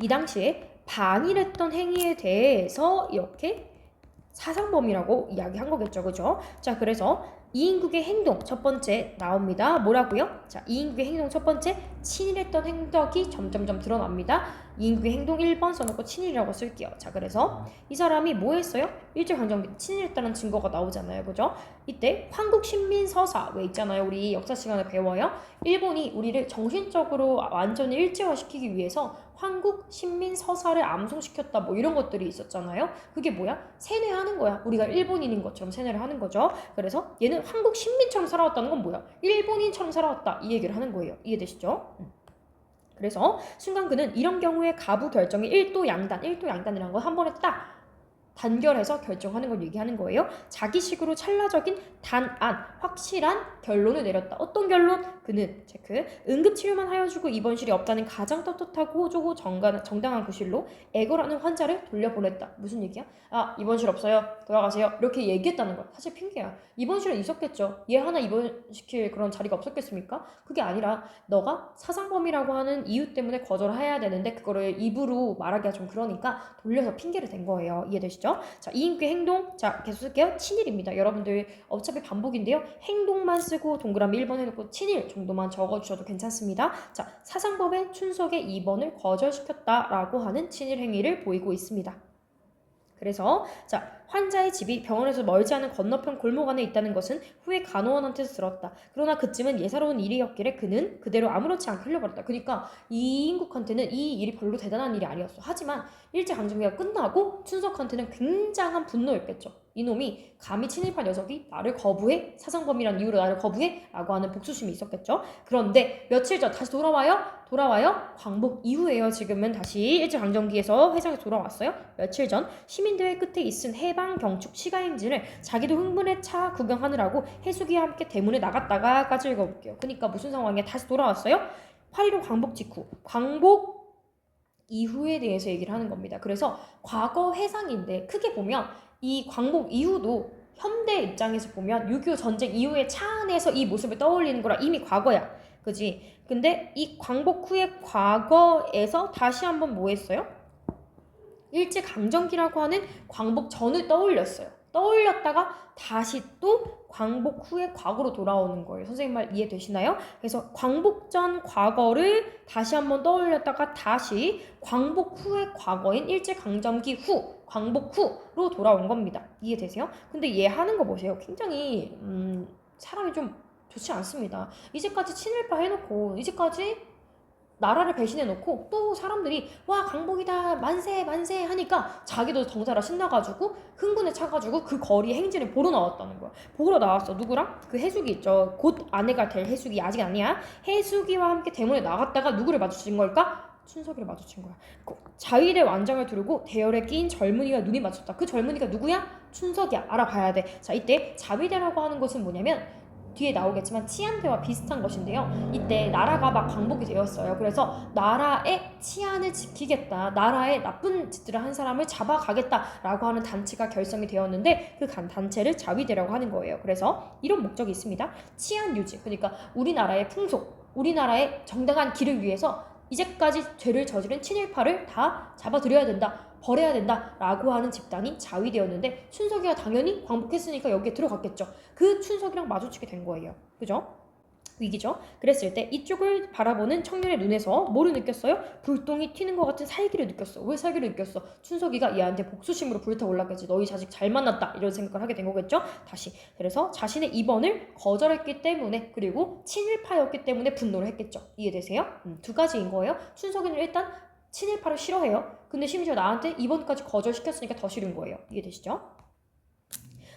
이 당시에 반일했던 행위에 대해서 이렇게 사상범이라고 이야기한 거겠죠. 그죠? 자, 그래서 이인국의 행동 첫 번째 나옵니다. 뭐라고요? 자, 이인국의 행동 첫 번째, 친일했던 행적이 점점점 드러납니다. 이인국의 행동 1번 써놓고 친일이라고 쓸게요. 자, 그래서 이 사람이 뭐 했어요? 일제강점기 친일했다는 증거가 나오잖아요. 그죠? 이때 황국신민서사 왜 있잖아요. 우리 역사 시간에 배워요. 일본이 우리를 정신적으로 완전히 일제화시키기 위해서 황국신민서사를 암송시켰다, 뭐 이런 것들이 있었잖아요. 그게 뭐야? 세뇌하는 거야. 우리가 일본인인 것처럼 세뇌를 하는 거죠. 그래서 얘는 한국신민처럼 살아왔다는 건 뭐야? 일본인처럼 살아왔다, 이 얘기를 하는 거예요. 이해되시죠? 그래서 순간 그는 이런 경우에 가부 결정이 일도양단이라는 건 한 번에 딱 단결해서 결정하는 걸 얘기하는 거예요. 자기식으로 찰나적인 단안, 확실한 결론을 내렸다. 어떤 결론? 그는 체크, 응급치료만 하여주고 입원실이 없다는 가장 떳떳하고 정당한 구실로 애거라는 환자를 돌려보냈다. 무슨 얘기야? 아, 입원실 없어요. 돌아가세요. 이렇게 얘기했다는 거야. 사실 핑계야. 입원실은 있었겠죠. 얘 하나 입원시킬 그런 자리가 없었겠습니까? 그게 아니라 너가 사상범이라고 하는 이유 때문에 거절해야 되는데 그거를 입으로 말하기가 좀 그러니까 돌려서 핑계를 댄 거예요. 이해되시죠? 자, 이인국의 행동, 자, 계속 쓸게요. 친일입니다. 여러분들 어차피 반복인데요. 행동만 쓰고 동그라미 1번 해놓고 친일 정도만 적어주셔도 괜찮습니다. 자, 사상범의 춘석의 입원을 거절시켰다라고 하는 친일 행위를 보이고 있습니다. 그래서 자, 환자의 집이 병원에서 멀지 않은 건너편 골목 안에 있다는 것은 후에 간호원한테서 들었다. 그러나 그쯤은 예사로운 일이었기에 그는 그대로 아무렇지 않게 흘려버렸다. 그러니까 이인국한테는 이 일이 별로 대단한 일이 아니었어. 하지만 일제강점기가 끝나고 춘석한테는 굉장한 분노였겠죠. 이놈이 감히 친일파 녀석이 나를 거부해? 사상범이란 이유로 나를 거부해? 라고 하는 복수심이 있었겠죠. 그런데 며칠 전 다시 돌아와요? 광복 이후에요. 지금은 다시 일제강점기에서 회상에 돌아왔어요. 며칠 전 시민대회 끝에 있은 해방경축 시가행진을 자기도 흥분에 차 구경하느라고 해수기와 함께 대문에 나갔다가까지 읽어볼게요. 그러니까 무슨 상황이야? 다시 돌아왔어요. 8.15 광복 직후, 광복 이후에 대해서 얘기를 하는 겁니다. 그래서 과거 회상인데 크게 보면 이 광복 이후도 현대 입장에서 보면 6.25 전쟁 이후의 차 안에서 이 모습을 떠올리는 거라 이미 과거야. 그지? 근데 이 광복 후의 과거에서 다시 한번 뭐 했어요? 일제강점기라고 하는 광복 전을 떠올렸어요. 떠올렸다가 다시 또 광복 후의 과거로 돌아오는 거예요. 선생님 말 이해되시나요? 그래서 광복 전 과거를 다시 한번 떠올렸다가 다시 광복 후의 과거인 일제강점기 후, 광복 후로 돌아온 겁니다. 이해되세요? 근데 얘 하는 거 보세요. 굉장히 사람이 좀 좋지 않습니다. 이제까지 친일파 해놓고 이제까지 나라를 배신해놓고 또 사람들이 와 광복이다 만세 만세 하니까 자기도 덩달아 신나가지고 흥분에 차가지고 그 거리 행진을 보러 나왔다는 거야. 보러 나왔어. 누구랑? 그 해수기 있죠. 곧 아내가 될 해수기 아직 아니야. 해수기와 함께 대문에 나갔다가 누구를 마주친 걸까? 춘석이를 마주친 거야. 자위대 완장을 두르고 대열에 끼인 젊은이와 눈이 맞췄다. 그 젊은이가 누구야? 춘석이야. 알아봐야 돼. 자, 이때 자위대라고 하는 것은 뭐냐면 뒤에 나오겠지만 치안대와 비슷한 것인데요. 이때 나라가 막 광복이 되었어요. 그래서 나라의 치안을 지키겠다. 나라의 나쁜 짓들을 한 사람을 잡아가겠다라고 하는 단체가 결성이 되었는데 그 단체를 자위대라고 하는 거예요. 그래서 이런 목적이 있습니다. 치안 유지. 그러니까 우리나라의 풍속, 우리나라의 정당한 길을 위해서 이제까지 죄를 저지른 친일파를 다 잡아들여야 된다. 버려야 된다라고 하는 집단이 자위대였는데 춘석이가 당연히 광복했으니까 여기에 들어갔겠죠. 그 춘석이랑 마주치게 된 거예요. 그죠? 위기죠. 그랬을 때 이쪽을 바라보는 청년의 눈에서 뭐를 느꼈어요? 불똥이 튀는 것 같은 살기를 느꼈어. 왜 살기를 느꼈어? 춘석이가 얘한테 복수심으로 불타올랐겠지. 너희 자식 잘 만났다. 이런 생각을 하게 된 거겠죠. 다시. 그래서 자신의 입원을 거절했기 때문에 그리고 친일파였기 때문에 분노를 했겠죠. 이해되세요? 두 가지인 거예요. 춘석이는 일단 친일파를 싫어해요. 근데 심지어 나한테 입원까지 거절시켰으니까 더 싫은 거예요. 이해되시죠?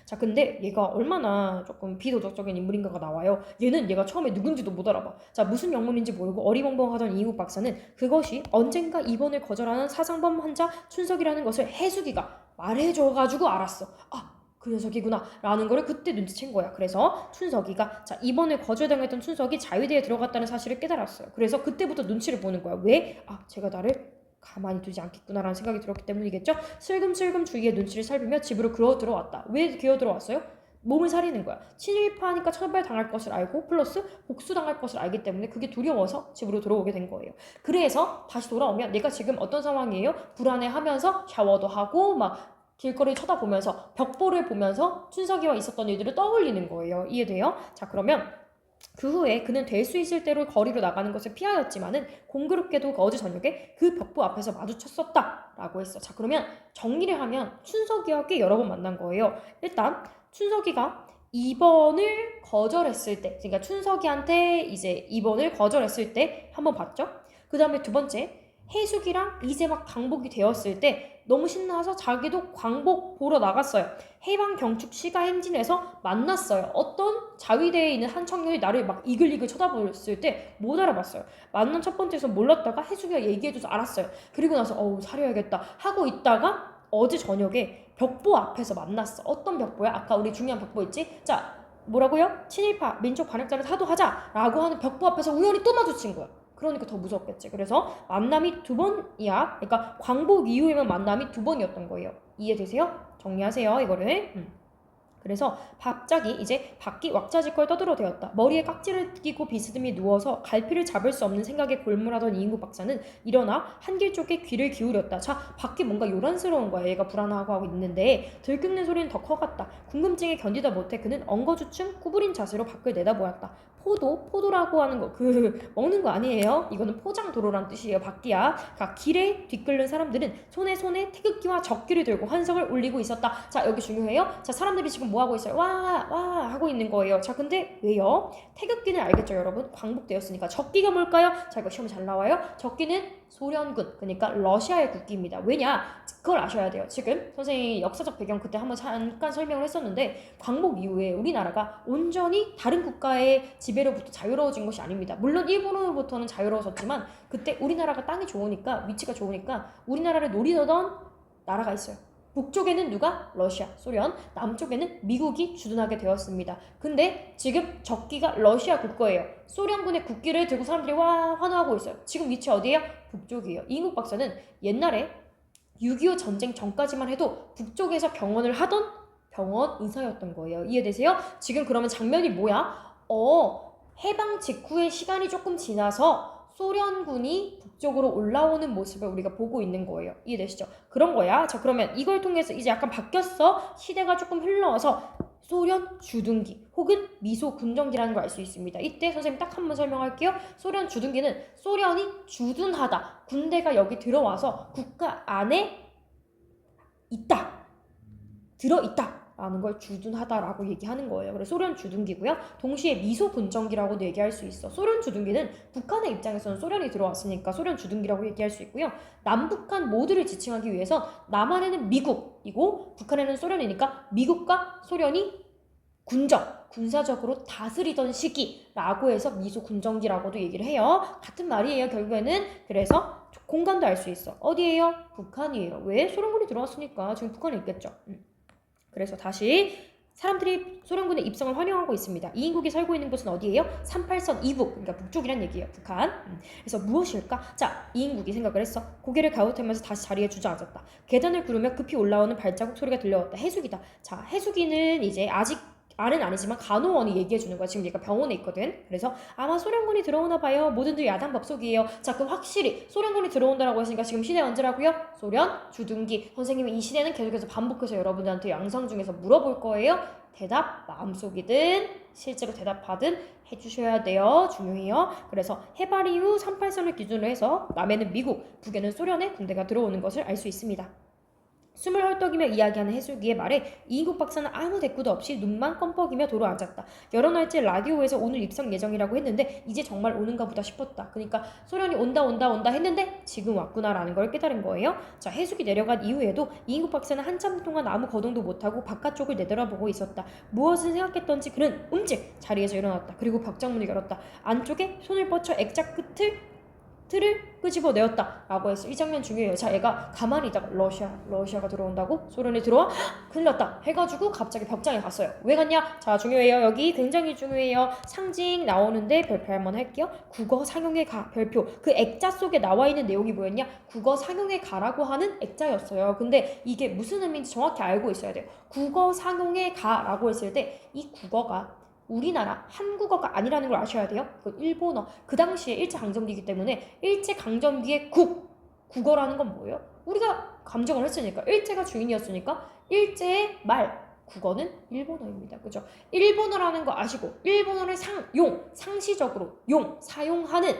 자, 근데 얘가 얼마나 조금 비도덕적인 인물인가가 나와요. 얘가 처음에 누군지도 못 알아봐. 자, 무슨 영문인지 모르고 어리벙벙하던 이국 박사는 그것이 언젠가 입원을 거절하는 사상범 환자 춘석이라는 것을 해수기가 말해줘가지고 알았어. 아, 그 녀석이구나 라는 거를 그때 눈치챈 거야. 그래서 춘석이가 자 입원을 거절당했던 춘석이 자위대에 들어갔다는 사실을 깨달았어요. 그래서 그때부터 눈치를 보는 거야. 왜? 아, 제가 나를 가만히 두지 않겠구나라는 생각이 들었기 때문이겠죠. 슬금슬금 주위의 눈치를 살피며 집으로 기어 들어왔다. 왜 기어 들어왔어요? 몸을 사리는 거야. 친일파니까 처벌당할 것을 알고 플러스 복수당할 것을 알기 때문에 그게 두려워서 집으로 들어오게 된 거예요. 그래서 다시 돌아오면 내가 지금 어떤 상황이에요? 불안해하면서 샤워도 하고 막 길거리 쳐다보면서 벽보를 보면서 춘석이와 있었던 일들을 떠올리는 거예요. 이해돼요? 자, 그러면 그 후에 그는 될 수 있을 대로 거리로 나가는 것을 피하였지만은 공교롭게도 어제 저녁에 그 벽보 앞에서 마주쳤었다라고 했어. 자, 그러면 정리를 하면 춘석이와 꽤 여러 번 만난 거예요. 일단 춘석이가 입원을 거절했을 때, 그러니까 춘석이한테 이제 입원을 거절했을 때 한번 봤죠. 그 다음에 두 번째 해숙이랑 이제 막 광복이 되었을 때 너무 신나서 자기도 광복 보러 나갔어요. 해방경축 시가행진에서 만났어요. 어떤 자위대에 있는 한 청년이 나를 막 이글이글 쳐다보았을 때 못 알아봤어요. 만난 첫 번째에서 몰랐다가 해숙이가 얘기해줘서 알았어요. 그리고 나서 사려야겠다 하고 있다가 어제 저녁에 벽보 앞에서 만났어. 어떤 벽보야? 아까 우리 중요한 벽보 있지? 자, 뭐라고요? 친일파 민족 반역자를 사도하자 라고 하는 벽보 앞에서 우연히 또 마주친 거야. 그러니까 더 무섭겠지. 그래서 만남이 두 번이야. 그러니까 광복 이후에만 만남이 두 번이었던 거예요. 이해되세요? 정리하세요, 이거를. 그래서 갑자기 이제 바퀴 왁자지껄 떠들어대었다. 머리에 깍지를 끼고 비스듬히 누워서 갈피를 잡을 수 없는 생각에 골몰하던 이인국 박사는 일어나 한길 쪽에 귀를 기울였다. 자, 바퀴 뭔가 요란스러운 거야. 얘가 불안하고 하고 있는데 들끓는 소리는 더 커갔다. 궁금증에 견디다 못해 그는 엉거주춤 구부린 자세로 밖을 내다보았다. 포도라고 하는 거 먹는 거 아니에요. 이거는 포장도로란 뜻이에요. 바퀴야. 길에 뒤끓는 사람들은 손에 태극기와 적기를 들고 환성을 울리고 있었다. 자, 여기 중요해요. 자, 사람들이 지금 뭐 하고 있어요? 와 하고 있는 거예요. 자, 근데 왜요? 태극기는 알겠죠, 여러분? 광복되었으니까. 적기가 뭘까요? 자, 이거 시험에 잘 나와요. 적기는 소련군, 그러니까 러시아의 국기입니다. 왜냐? 그걸 아셔야 돼요. 지금 선생님이 역사적 배경 그때 한번 잠깐 설명을 했었는데 광복 이후에 우리나라가 온전히 다른 국가의 지배로부터 자유로워진 것이 아닙니다. 물론 일본으로부터는 자유로워졌지만 그때 우리나라가 땅이 좋으니까, 위치가 좋으니까 우리나라를 노리던 나라가 있어요. 북쪽에는 누가? 러시아, 소련. 남쪽에는 미국이 주둔하게 되었습니다. 근데 지금 적기가 러시아 국거예요. 소련군의 국기를 들고 사람들이 와 환호하고 있어요. 지금 위치 어디예요? 북쪽이에요. 이인국 박사는 옛날에 6.25 전쟁 전까지만 해도 북쪽에서 병원을 하던 병원 의사였던 거예요. 이해되세요? 지금 그러면 장면이 뭐야? 해방 직후의 시간이 조금 지나서 소련군이 북쪽으로 올라오는 모습을 우리가 보고 있는 거예요. 이해되시죠? 그런 거야. 자, 그러면 이걸 통해서 이제 약간 바뀌었어. 시대가 조금 흘러서 소련 주둔기 혹은 미소 군정기라는 걸 알 수 있습니다. 이때 선생님 딱 한 번 설명할게요. 소련 주둔기는 소련이 주둔하다. 군대가 여기 들어와서 국가 안에 있다. 들어있다. 라는 걸 주둔하다라고 얘기하는 거예요. 그래서 소련 주둔기고요. 동시에 미소 군정기라고도 얘기할 수 있어. 소련 주둔기는 북한의 입장에서는 소련이 들어왔으니까 소련 주둔기라고 얘기할 수 있고요. 남북한 모두를 지칭하기 위해서 남한에는 미국이고 북한에는 소련이니까 미국과 소련이 군사적으로 다스리던 시기라고 해서 미소 군정기라고도 얘기를 해요. 같은 말이에요. 결국에는. 그래서 공간도 알 수 있어. 어디예요? 북한이에요. 왜? 소련군이 들어왔으니까 지금 북한에 있겠죠. 그래서 다시 사람들이 소련군의 입성을 환영하고 있습니다. 이인국이 살고 있는 곳은 어디예요? 38선 이북, 그러니까 북쪽이란 얘기예요. 북한. 그래서 무엇일까? 자, 이인국이 생각을 했어. 고개를 갸웃하면서 다시 자리에 주저앉았다. 계단을 구르며 급히 올라오는 발자국 소리가 들려왔다. 해수기다. 자, 해수기는 이제 아직 알은 아니지만 간호원이 얘기해주는 거야. 지금 얘가 병원에 있거든. 그래서 아마 소련군이 들어오나 봐요. 뭐든지 야단 법석이에요. 자, 그럼 확실히 소련군이 들어온다라고 했으니까 지금 시대 언제라고요? 소련 주둔기. 선생님이 이 시대는 계속해서 반복해서 여러분들한테 영상 중에서 물어볼 거예요. 대답 마음속이든 실제로 대답하든 해주셔야 돼요. 중요해요. 그래서 해발 이후 38선을 기준으로 해서 남에는 미국, 북에는 소련의 군대가 들어오는 것을 알 수 있습니다. 숨을 헐떡이며 이야기하는 해수기의 말에 이인국 박사는 아무 대꾸도 없이 눈만 껌뻑이며 도로 앉았다. 여러 날째 라디오에서 오늘 입성 예정이라고 했는데 이제 정말 오는가 보다 싶었다. 그러니까 소련이 온다 했는데 지금 왔구나라는 걸 깨달은 거예요. 자, 해수기 내려간 이후에도 이인국 박사는 한참 동안 아무 거동도 못하고 바깥쪽을 내돌아보고 있었다. 무엇을 생각했던지 그는 움직 자리에서 일어났다. 그리고 벽장문을 열었다. 안쪽에 손을 뻗쳐 액자 틀을 끄집어내었다 라고 해서 이 장면 중요해요. 자, 얘가 가만히 있다가 러시아가 들어온다고? 소련이 들어와? 큰일 났다 해가지고 갑자기 벽장에 갔어요. 왜 갔냐? 자, 중요해요. 여기 굉장히 중요해요. 상징 나오는데 별표 한번 할게요. 국어 상용의 가 별표. 그 액자 속에 나와 있는 내용이 뭐였냐? 국어 상용의 가라고 하는 액자였어요. 근데 이게 무슨 의미인지 정확히 알고 있어야 돼요. 국어 상용의 가라고 했을 때 이 국어가 우리나라 한국어가 아니라는 걸 아셔야 돼요. 그 일본어. 그 당시에 일제강점기이기 때문에 일제강점기의 국어라는 건 뭐예요? 우리가 감정을 했으니까 일제가 주인이었으니까 일제의 말 국어는 일본어입니다. 그죠? 일본어라는 거 아시고 일본어를 상시적으로 사용하는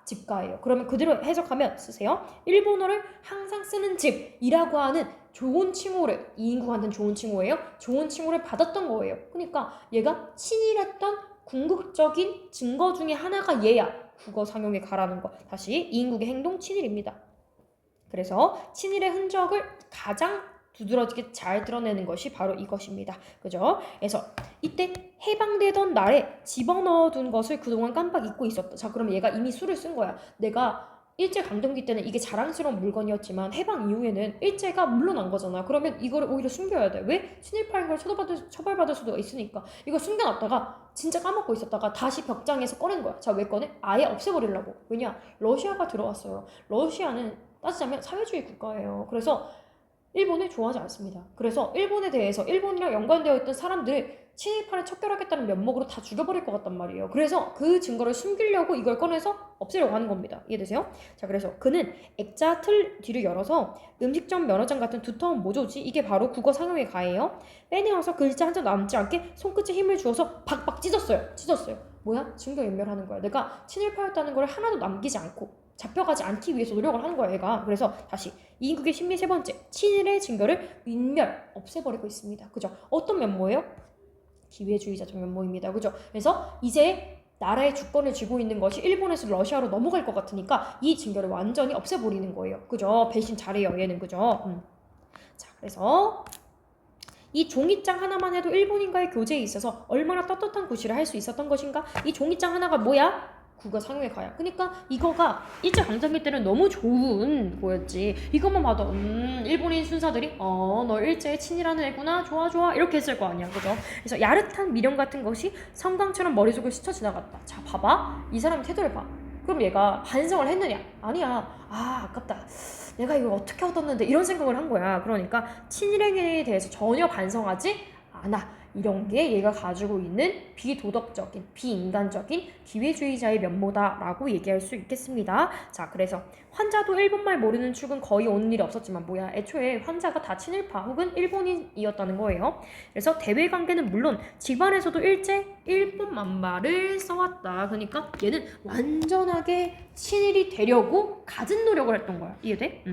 집가예요. 그러면 그대로 해석하면 쓰세요. 일본어를 항상 쓰는 집이라고 하는 좋은 칭호를 이인국한테는 좋은 칭호예요. 좋은 칭호를 받았던 거예요. 그러니까 얘가 친일했던 궁극적인 증거 중에 하나가 얘야. 국어 상용에 가라는 거. 다시 이인국의 행동 친일입니다. 그래서 친일의 흔적을 가장 두드러지게 잘 드러내는 것이 바로 이것입니다. 그죠? 그래서 이때 해방되던 날에 집어넣어둔 것을 그동안 깜빡 잊고 있었다. 자, 그럼 얘가 이미 수를 쓴 거야. 내가 일제강점기 때는 이게 자랑스러운 물건이었지만 해방 이후에는 일제가 물러난 거잖아. 그러면 이거를 오히려 숨겨야 돼. 왜? 친일파인 걸 처벌받을 수도 있으니까. 이거 숨겨놨다가 진짜 까먹고 있었다가 다시 벽장에서 꺼낸 거야. 자, 왜 꺼내? 아예 없애버리려고. 왜냐? 러시아가 들어왔어요. 러시아는 따지자면 사회주의 국가예요. 그래서 일본을 좋아하지 않습니다. 그래서 일본에 대해서 일본이랑 연관되어 있던 사람들을 친일파를 척결하겠다는 면목으로 다 죽여버릴 것 같단 말이에요. 그래서 그 증거를 숨기려고 이걸 꺼내서 없애려고 하는 겁니다. 이해되세요? 자, 그래서 그는 액자 틀 뒤를 열어서 음식점 면허장 같은 두터운 모조지, 이게 바로 국어 상용의 가예요. 빼내어서 글자 한 장 남지 않게 손끝에 힘을 주어서 박박 찢었어요. 뭐야? 증거인멸하는 거야. 내가 친일파였다는 걸 하나도 남기지 않고 잡혀가지 않기 위해서 노력을 하는 거야, 얘가. 그래서 다시 이인국의 신미 세 번째, 친일의 증거를 없애버리고 있습니다. 그죠? 어떤 면모예요? 기회주의자적 면모입니다. 그죠? 그래서 이제 나라의 주권을 쥐고 있는 것이 일본에서 러시아로 넘어갈 것 같으니까 이 증거를 완전히 없애버리는 거예요. 그죠? 배신 잘해요, 얘는. 그죠? 자, 그래서 이 종이장 하나만 해도 일본인과의 교제에 있어서 얼마나 떳떳한 구실을 할 수 있었던 것인가? 이 종이장 하나가 뭐야? 국어 상용의 가야. 그러니까 이거가 일제강점기 때는 너무 좋은 거였지. 이것만 봐도 일본인 순사들이 너 일제에 친일하는 애구나, 좋아 이렇게 했을 거 아니야. 그죠? 그래서 야릇한 미련 같은 것이 성광처럼 머릿속을 스쳐 지나갔다. 자, 봐봐. 이 사람 태도를 봐. 그럼 얘가 반성을 했느냐? 아니야. 아깝다. 내가 이걸 어떻게 얻었는데, 이런 생각을 한 거야. 그러니까 친일행위에 대해서 전혀 반성하지 않아. 이런 게 얘가 가지고 있는 비도덕적인, 비인간적인 기회주의자의 면모다라고 얘기할 수 있겠습니다. 자, 그래서 환자도 일본말 모르는 축은 거의 온 일이 없었지만 뭐야, 애초에 환자가 다 친일파 혹은 일본인이었다는 거예요. 그래서 대외관계는 물론 집안에서도 일제 일본만말을 써왔다. 그러니까 얘는 완전하게 친일이 되려고 갖은 노력을 했던 거야. 이해돼?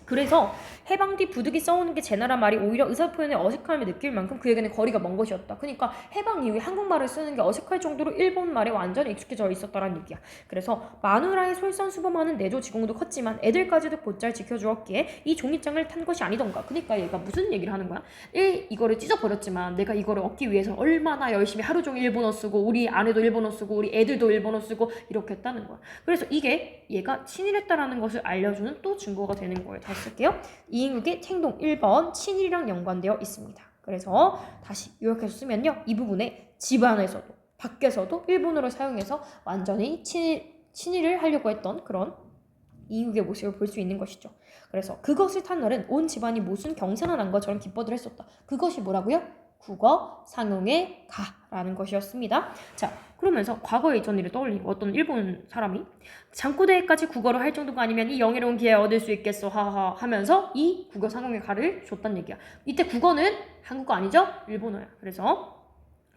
그래서 해방 뒤 부득이 써오는 게 제 나라 말이 오히려 의사표현에 어색함을 느낄 만큼 그에게는 거리가 먼 것이었다. 그러니까 해방 이후에 한국말을 쓰는 게 어색할 정도로 일본 말에 완전히 익숙해져 있었다는 얘기야. 그래서 마누라의 솔선수범하는 내조 지공도 컸지만 애들까지도 곧잘 지켜주었기에 이 종이장을 탄 것이 아니던가. 그러니까 얘가 무슨 얘기를 하는 거야? 이거를 찢어버렸지만 내가 이거를 얻기 위해서 얼마나 열심히 하루 종일 일본어 쓰고 우리 아내도 일본어 쓰고 우리 애들도 일본어 쓰고 이렇게 했다는 거야. 그래서 이게 얘가 친일했다라는 것을 알려주는 또 증거가 되는 거예요. 다시 쓸게요. 이인국의 행동 1번 친일이랑 연관되어 있습니다. 그래서 다시 요약해서 쓰면요. 이 부분에 집안에서도 밖에서도 일본어를 사용해서 완전히 친일을 하려고 했던 그런 이인국의 모습을 볼 수 있는 것이죠. 그래서 그것을 탄 날은 온 집안이 무슨 경사나 난 것처럼 기뻐들 했었다. 그것이 뭐라고요? 국어 상용의 가라는 것이었습니다. 자, 그러면서 과거에 있던 일을 떠올리고 어떤 일본 사람이 장고대회까지 국어를 할 정도가 아니면 이 영예로운 기회 얻을 수 있겠어 하하 하면서 이 국어 상용의 가를 줬단 얘기야. 이때 국어는 한국어 아니죠? 일본어야. 그래서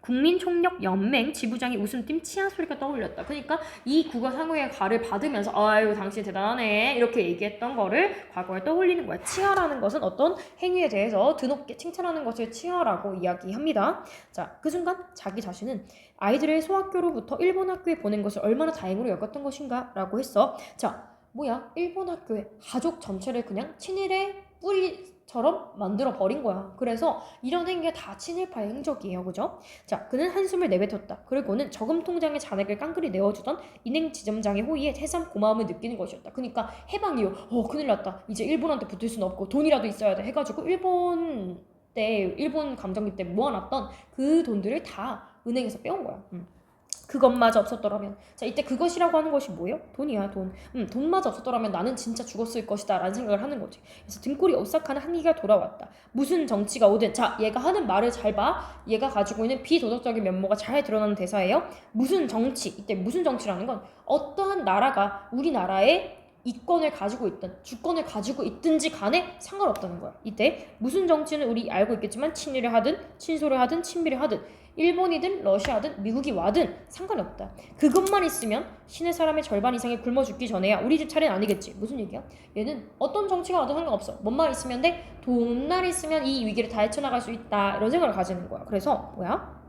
국민총력연맹 지부장이 웃음팀 치아 소리가 떠올렸다. 그러니까 이 국어 상용의 가를 받으면서 아유 당신 대단하네 이렇게 얘기했던 거를 과거에 떠올리는 거야. 치아라는 것은 어떤 행위에 대해서 드높게 칭찬하는 것을 치아라고 이야기합니다. 자, 그 순간 자기 자신은 아이들을 소학교로부터 일본 학교에 보낸 것을 얼마나 다행으로 여겼던 것인가 라고 했어. 자, 뭐야? 일본 학교에 가족 전체를 그냥 친일의 뿌리처럼 만들어 버린 거야. 그래서 이런 행위가 다 친일파의 행적이에요. 그죠? 자, 그는 한숨을 내뱉었다. 그리고는 저금통장에 잔액을 깡그리 내어주던 인행 지점장의 호의에 새삼 고마움을 느끼는 것이었다. 그러니까 해방 이후 큰일 났다. 이제 일본한테 붙을 수는 없고 돈이라도 있어야 돼 해가지고 일본 감정기 때 모아놨던 그 돈들을 다 은행에서 빼온 거야. 그것마저 없었더라면, 자, 이때 그것이라고 하는 것이 뭐예요? 돈이야, 돈. 돈마저 없었더라면 나는 진짜 죽었을 것이다 라는 생각을 하는 거지. 그래서 등골이 오싹하는 한기가 돌아왔다. 무슨 정치가 오든, 자, 얘가 하는 말을 잘 봐. 얘가 가지고 있는 비도덕적인 면모가 잘 드러나는 대사예요. 무슨 정치, 이때 무슨 정치라는 건 어떠한 나라가 우리나라의 이권을 가지고 있든 주권을 가지고 있든지 간에 상관없다는 거야. 이때 무슨 정치는 우리 알고 있겠지만 친일을 하든 친소를 하든 친미를 하든 일본이든 러시아든 미국이 와든 상관이 없다. 그것만 있으면 신의 사람의 절반 이상이 굶어 죽기 전에야 우리 집 차례는 아니겠지. 무슨 얘기야? 얘는 어떤 정치가 와도 상관없어. 뭔 말 있으면 돼? 돈만 있으면 이 위기를 다 헤쳐나갈 수 있다. 이런 생각을 가지는 거야. 그래서 뭐야?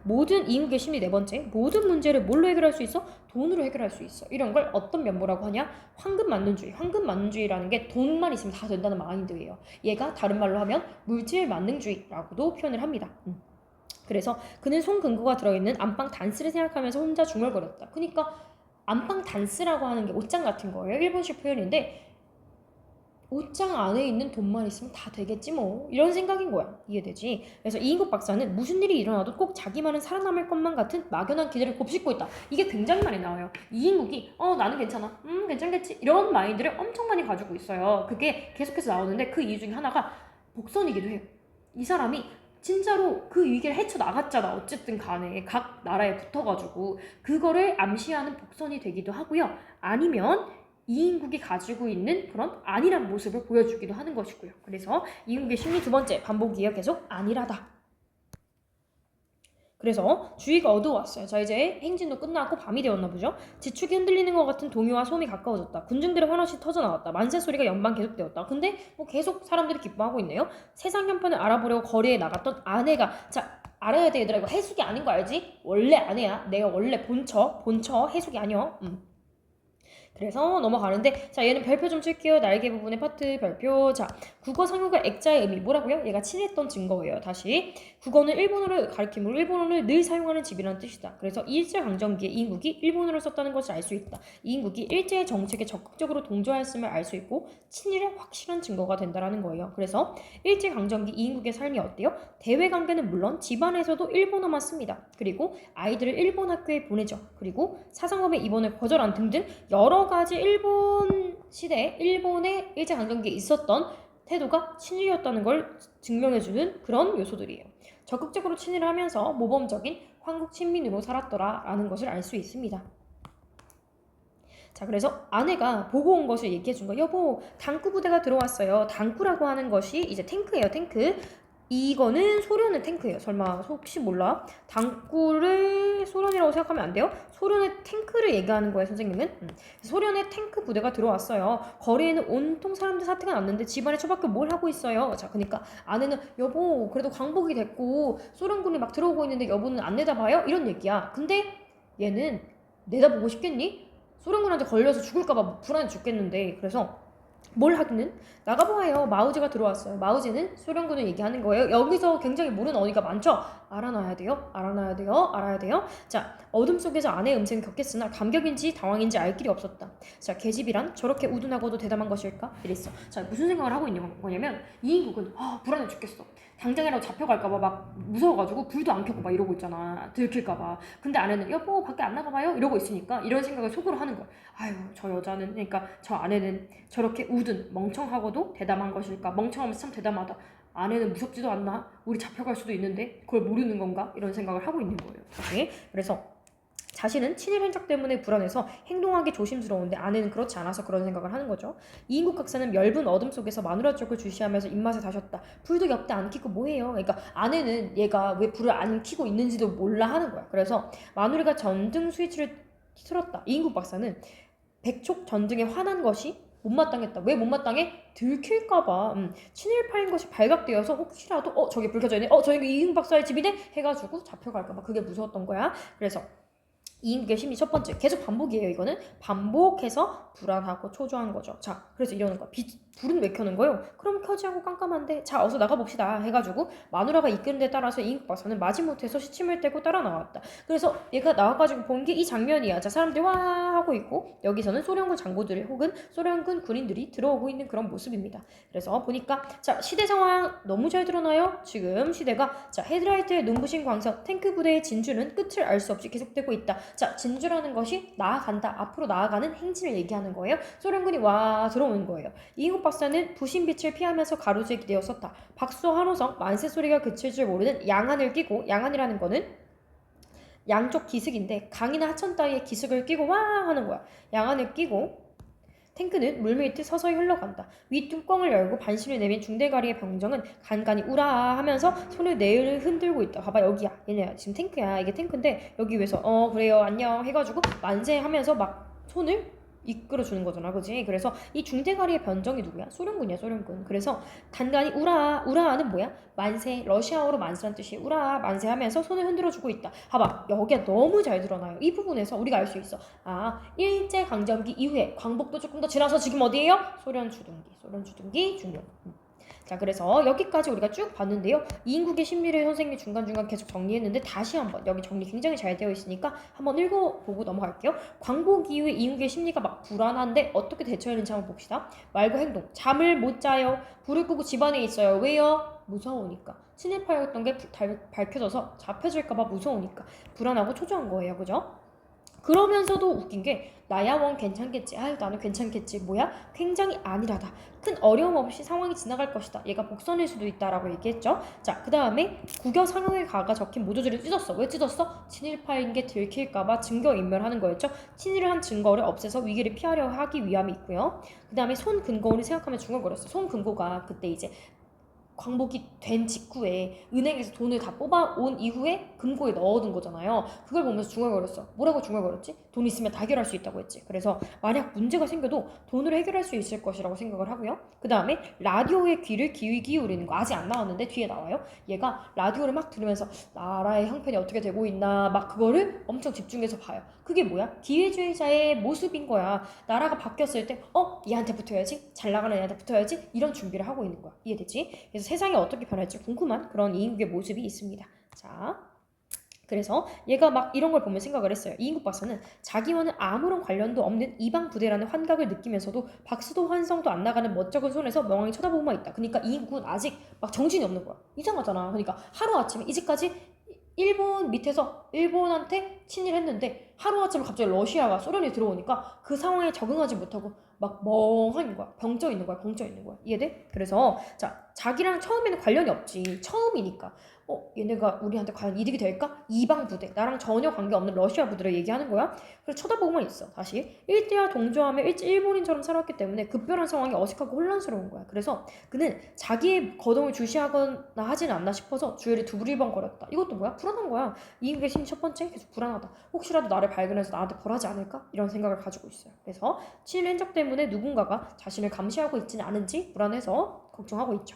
모든 이익의 심리 네 번째, 모든 문제를 뭘로 해결할 수 있어? 돈으로 해결할 수 있어. 이런 걸 어떤 면모라고 하냐? 황금만능주의. 황금만능주의라는 게 돈만 있으면 다 된다는 마인드예요. 얘가 다른 말로 하면 물질만능주의라고도 표현을 합니다. 그래서 그는 송근고가 들어있는 안방 단스를 생각하면서 혼자 중얼거렸다. 그러니까 안방 단스라고 하는 게 옷장 같은 거예요. 일본식 표현인데 옷장 안에 있는 돈만 있으면 다 되겠지 뭐 이런 생각인 거야. 이해되지? 그래서 이인국 박사는 무슨 일이 일어나도 꼭 자기만은 살아남을 것만 같은 막연한 기대를 곱씹고 있다. 이게 굉장히 많이 나와요. 이인국이 나는 괜찮아 괜찮겠지 이런 마인드를 엄청 많이 가지고 있어요. 그게 계속해서 나오는데 그 이유 중에 하나가 복선이기도 해요. 이 사람이 진짜로 그 위기를 헤쳐나갔잖아. 어쨌든 간에 각 나라에 붙어가지고 그거를 암시하는 복선이 되기도 하고요. 아니면 이인국이 가지고 있는 그런 안일한 모습을 보여주기도 하는 것이고요. 그래서 이인국의 심리 두 번째 반복이에요. 계속 안일하다. 그래서 주위가 어두워왔어요. 자, 이제 행진도 끝나고 밤이 되었나 보죠. 지축이 흔들리는 것 같은 동요와 소음이 가까워졌다. 군중들의 환호시 터져나왔다. 만세 소리가 연방 계속되었다. 근데 뭐 계속 사람들이 기뻐하고 있네요. 세상 형편을 알아보려고 거리에 나갔던 아내가, 자, 알아야 돼 얘들아. 이거 해숙이 아닌 거 알지? 원래 아내야. 내가 원래 본처 해숙이 아니야. 그래서 넘어가는데, 자, 얘는 별표 좀 칠게요. 날개 부분의 파트 별표. 자, 국어 상호가 액자의 의미 뭐라고요? 얘가 친했던 증거예요. 다시 국어는 일본어를 가리키므로 일본어를 늘 사용하는 집이라는 뜻이다. 그래서 일제강점기에 이인국이 일본어를 썼다는 것을 알 수 있다. 이인국이 일제의 정책에 적극적으로 동조하였음을 알 수 있고 친일의 확실한 증거가 된다라는 거예요. 그래서 일제강점기 이인국의 삶이 어때요? 대외관계는 물론 집안에서도 일본어만 씁니다. 그리고 아이들을 일본 학교에 보내죠. 그리고 사상범의 입원을 거절한 등등 여러 가지 일본 시대, 일본의 일제강점기에 있었던 태도가 친일이었다는 걸 증명해주는 그런 요소들이에요. 적극적으로 친일을 하면서 모범적인 황국 친민으로 살았더라라는 것을 알 수 있습니다. 자, 그래서 아내가 보고 온 것을 얘기해준 거예요. 여보, 당구 부대가 들어왔어요. 당구라고 하는 것이 이제 탱크예요, 탱크. 이거는 소련의 탱크예요. 설마 혹시 몰라? 당구를 소련이라고 생각하면 안 돼요? 소련의 탱크를 얘기하는 거예요, 선생님은. 소련의 탱크 부대가 들어왔어요. 거리에는 온통 사람들 사태가 났는데 집안에 처박혀 뭘 하고 있어요? 자, 그러니까 아내는 여보, 그래도 광복이 됐고 소련군이 막 들어오고 있는데 여보는 안 내다봐요? 이런 얘기야. 근데 얘는 내다보고 싶겠니? 소련군한테 걸려서 죽을까봐 불안해 죽겠는데. 그래서 뭘 하기는? 나가보아요. 마우제가 들어왔어요. 마우제는 소련군을 얘기하는 거예요. 여기서 굉장히 모르는 어휘가 많죠? 알아놔야 돼요. 알아야 돼요. 자, 어둠 속에서 아내의 음성이 격했으나 감격인지 당황인지 알 길이 없었다. 자, 계집이란 저렇게 우둔하고도 대담한 것일까? 이랬어. 자, 무슨 생각을 하고 있는 거냐면 이인국은 불안해 죽겠어. 당장이라도 잡혀갈까봐 막 무서워가지고 불도 안 켜고 막 이러고 있잖아. 들킬까봐. 근데 아내는 여보 밖에 안 나가봐요? 이러고 있으니까 이런 생각을 속으로 하는 거야. 아유, 저 여자는, 그러니까 저 아내는 저렇게 우든 멍청하고도 대담한 것일까? 멍청하면서 참 대담하다. 아내는 무섭지도 않나? 우리 잡혀갈 수도 있는데 그걸 모르는 건가? 이런 생각을 하고 있는 거예요. 오케이? 그래서 자신은 친일 행적 때문에 불안해서 행동하기 조심스러운데 아내는 그렇지 않아서 그런 생각을 하는 거죠. 이인국 학사는 엷은 어둠 속에서 마누라 쪽을 주시하면서 입맛에 다셨다. 불도 옆대 안 켜고 뭐해요? 그러니까 아내는 얘가 왜 불을 안 켜고 있는지도 몰라 하는 거야. 그래서 마누라가 전등 스위치를 틀었다. 이인국 박사는 백촉 전등에 화난 것이 못마땅했다. 왜 못마땅해? 들킬까봐. 친일파인 것이 발각되어서 혹시라도 저기 불 켜져 있네. 저기 이인국 박사의 집이네? 해가지고 잡혀갈까봐. 그게 무서웠던 거야. 그래서 이인국의 심리 첫 번째, 계속 반복이에요. 이거는 반복해서 불안하고 초조한 거죠. 자, 그래서 이러는 거야. 불은 왜 켜는 거예요? 그럼 켜지 않고 깜깜한데, 자, 어서 나가봅시다 해가지고 마누라가 이끄는 데 따라서 이인국 박사는 마지못해서 시침을 떼고 따라 나왔다. 그래서 얘가 나와가지고 본 게 이 장면이야. 자, 사람들이 와 하고 있고 여기서는 소련군 장교들이 혹은 소련군 군인들이 들어오고 있는 그런 모습입니다. 그래서 보니까 자, 시대 상황 너무 잘 드러나요? 지금 시대가 자, 헤드라이트의 눈부신 광선, 탱크 부대의 진주는 끝을 알 수 없이 계속되고 있다. 자, 진주라는 것이 나아간다, 앞으로 나아가는 행진을 얘기하는 거예요. 소련군이 와 들어오는 거예요. 이인국 박사는 부신 빛을 피하면서 가로수에 기대어 섰다. 박수 환호성, 만세 소리가 그칠 줄 모르는 양안을 끼고, 양안이라는 거는 양쪽 기슭인데 강이나 하천 따위의 기슭을 끼고 와 하는 거야. 양안을 끼고 탱크는 물 밑을 서서히 흘러간다. 위 뚜껑을 열고 반신을 내민 중대가리의 병정은 간간히 우라 하면서 손을 내을 흔들고 있다. 봐봐, 여기야. 얘네야. 지금 탱크야. 이게 탱크인데 여기 위에서 그래요 안녕 해가지고 만세하면서 막 손을 이끌어주는 거잖아, 그지? 그래서 이 중대가리의 변정이 누구야? 소련군이야, 소련군. 그래서 간간히 우라, 우라는 뭐야? 만세, 러시아어로 만세란 뜻이에요. 우라, 만세하면서 손을 흔들어주고 있다. 봐봐, 여기가 너무 잘 드러나요. 이 부분에서 우리가 알 수 있어. 일제강점기 이후에 광복도 조금 더 지나서 지금 어디예요? 소련 주둔기 중요. 자, 그래서 여기까지 우리가 쭉 봤는데요. 이인국의 심리를 선생님이 중간중간 계속 정리했는데 다시 한번 여기 정리 굉장히 잘 되어 있으니까 한번 읽어보고 넘어갈게요. 광복 이후에 이인국의 심리가 막 불안한데 어떻게 대처했는지 한번 봅시다. 말과 행동. 잠을 못 자요. 불을 끄고 집안에 있어요. 왜요? 무서우니까. 친일파였던 게 밝혀져서 잡혀질까봐 무서우니까. 불안하고 초조한 거예요. 그죠? 그러면서도 웃긴 게 나야 원 괜찮겠지. 아유 나는 괜찮겠지. 뭐야? 굉장히 안일하다. 큰 어려움 없이 상황이 지나갈 것이다. 얘가 복선일 수도 있다라고 얘기했죠. 자, 그 다음에 국여 상황에 가가 적힌 모조들을 찢었어. 왜 찢었어? 친일파인 게 들킬까봐 증거인멸하는 거였죠. 친일을 한 증거를 없애서 위기를 피하려 하기 위함이 있고요. 그 다음에 손근거운을 생각하면 중얼거렸어. 손근거가 그때 이제 광복이 된 직후에 은행에서 돈을 다 뽑아온 이후에 금고에 넣어둔 거잖아요. 그걸 보면서 중얼거렸어. 뭐라고 중얼거렸지? 돈 있으면 다 해결할 수 있다고 했지. 그래서 만약 문제가 생겨도 돈으로 해결할 수 있을 것이라고 생각을 하고요. 그 다음에 라디오에 귀를 기울이는 거 아직 안 나왔는데 뒤에 나와요. 얘가 라디오를 막 들으면서 나라의 형편이 어떻게 되고 있나 막 그거를 엄청 집중해서 봐요. 그게 뭐야? 기회주의자의 모습인 거야. 나라가 바뀌었을 때 얘한테 붙어야지. 잘 나가는 애한테 붙어야지. 이런 준비를 하고 있는 거야. 이해되지? 그래서 세상이 어떻게 변할지 궁금한 그런 이인국의 모습이 있습니다. 자, 그래서 얘가 막 이런 걸 보면 생각을 했어요. 이인국 박사는 자기와는 아무런 관련도 없는 이방 부대라는 환각을 느끼면서도 박수도 환성도 안 나가는 멋쩍은 손에서 멍하니 쳐다보고만 있다. 그러니까 이인국은 아직 막 정신이 없는 거야. 이상하잖아. 그러니까 하루아침에 이제까지 일본 밑에서 일본한테 친일했는데 하루아침에 갑자기 러시아가 소련이 들어오니까 그 상황에 적응하지 못하고 막 멍한 거야. 병져 있는 거야. 벙쪄 있는 거야. 이해돼? 그래서 자기랑 처음에는 관련이 없지. 처음이니까. 얘네가 우리한테 과연 이득이 될까? 이방 부대. 나랑 전혀 관계없는 러시아 부대를 얘기하는 거야. 그래서 쳐다보고만 있어. 다시. 일제와 동조하며 일본인처럼 살았기 때문에 급변한 상황이 어색하고 혼란스러운 거야. 그래서 그는 자기의 거동을 주시하거나 하지는 않나 싶어서 주위를 두리번거렸다. 이것도 뭐야? 불안한 거야. 이인국의 심리 첫 번째 계속 불안하다. 혹시라도 나를 발견해서 나한테 벌하지 않을까? 이런 생각을 가지고 있어요. 그래서 친일 행적 때문에 누군가가 자신을 감시하고 있지는 않은지 불안해서 걱정하고 있죠.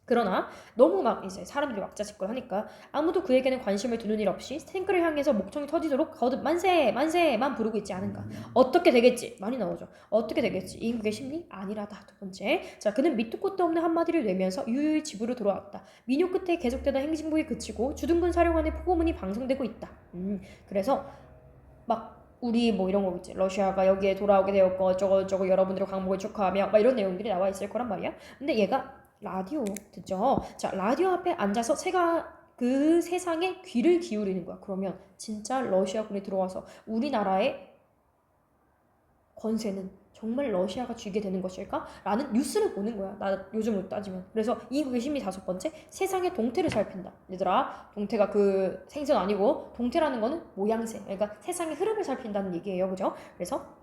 그러나 너무 막 이제 사람들이 왁자지껄 하니까 아무도 그에게는 관심을 두는 일 없이 탱크를 향해서 목청이 터지도록 거듭 만세 만세만 부르고 있지 않은가. 어떻게 되겠지? 많이 나오죠. 어떻게 되겠지? 이인국의 심리? 안일하다. 두 번째. 자, 그는 밑도 끝도 없는 한마디를 내면서 유유히 집으로 돌아왔다. 민요 끝에 계속되던 행진곡이 그치고 주둔군 사령관의 포고문이 방송되고 있다. 그래서 막 우리 뭐 이런 거 있지. 러시아가 여기에 돌아오게 되었고 어쩌고 여러분들의 광복을 축하하며 막 이런 내용들이 나와 있을 거란 말이야. 근데 얘가 라디오 듣죠. 자, 라디오 앞에 앉아서 그 세상에 귀를 기울이는 거야. 그러면 진짜 러시아군이 들어와서 우리나라의 권세는 정말 러시아가 쥐게 되는 것일까? 라는 뉴스를 보는 거야. 나 요즘으로 따지면. 그래서 이국의 심리 다섯 번째, 세상의 동태를 살핀다. 얘들아, 동태가 그 생선 아니고 동태라는 거는 모양새. 그러니까 세상의 흐름을 살핀다는 얘기예요. 그죠? 그래서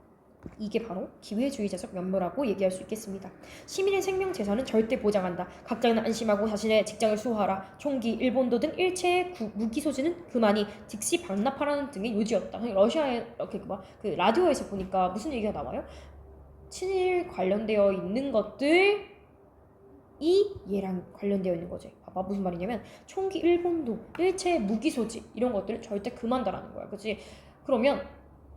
이게 바로 기회주의자적 면모라고 얘기할 수 있겠습니다. 시민의 생명 재산은 절대 보장한다. 각자는 안심하고 자신의 직장을 수호하라. 총기, 일본도 등 일체의 무기 소지는 그만이 즉시 반납하라는 등의 요지였다. 러시아의 그 라디오에서 보니까 무슨 얘기가 나와요? 친일 관련되어 있는 것들이 얘랑 관련되어 있는 거지. 봐봐, 무슨 말이냐면 총기, 일본도, 일체의 무기 소지 이런 것들을 절대 금한다라는 거야. 그치? 그러면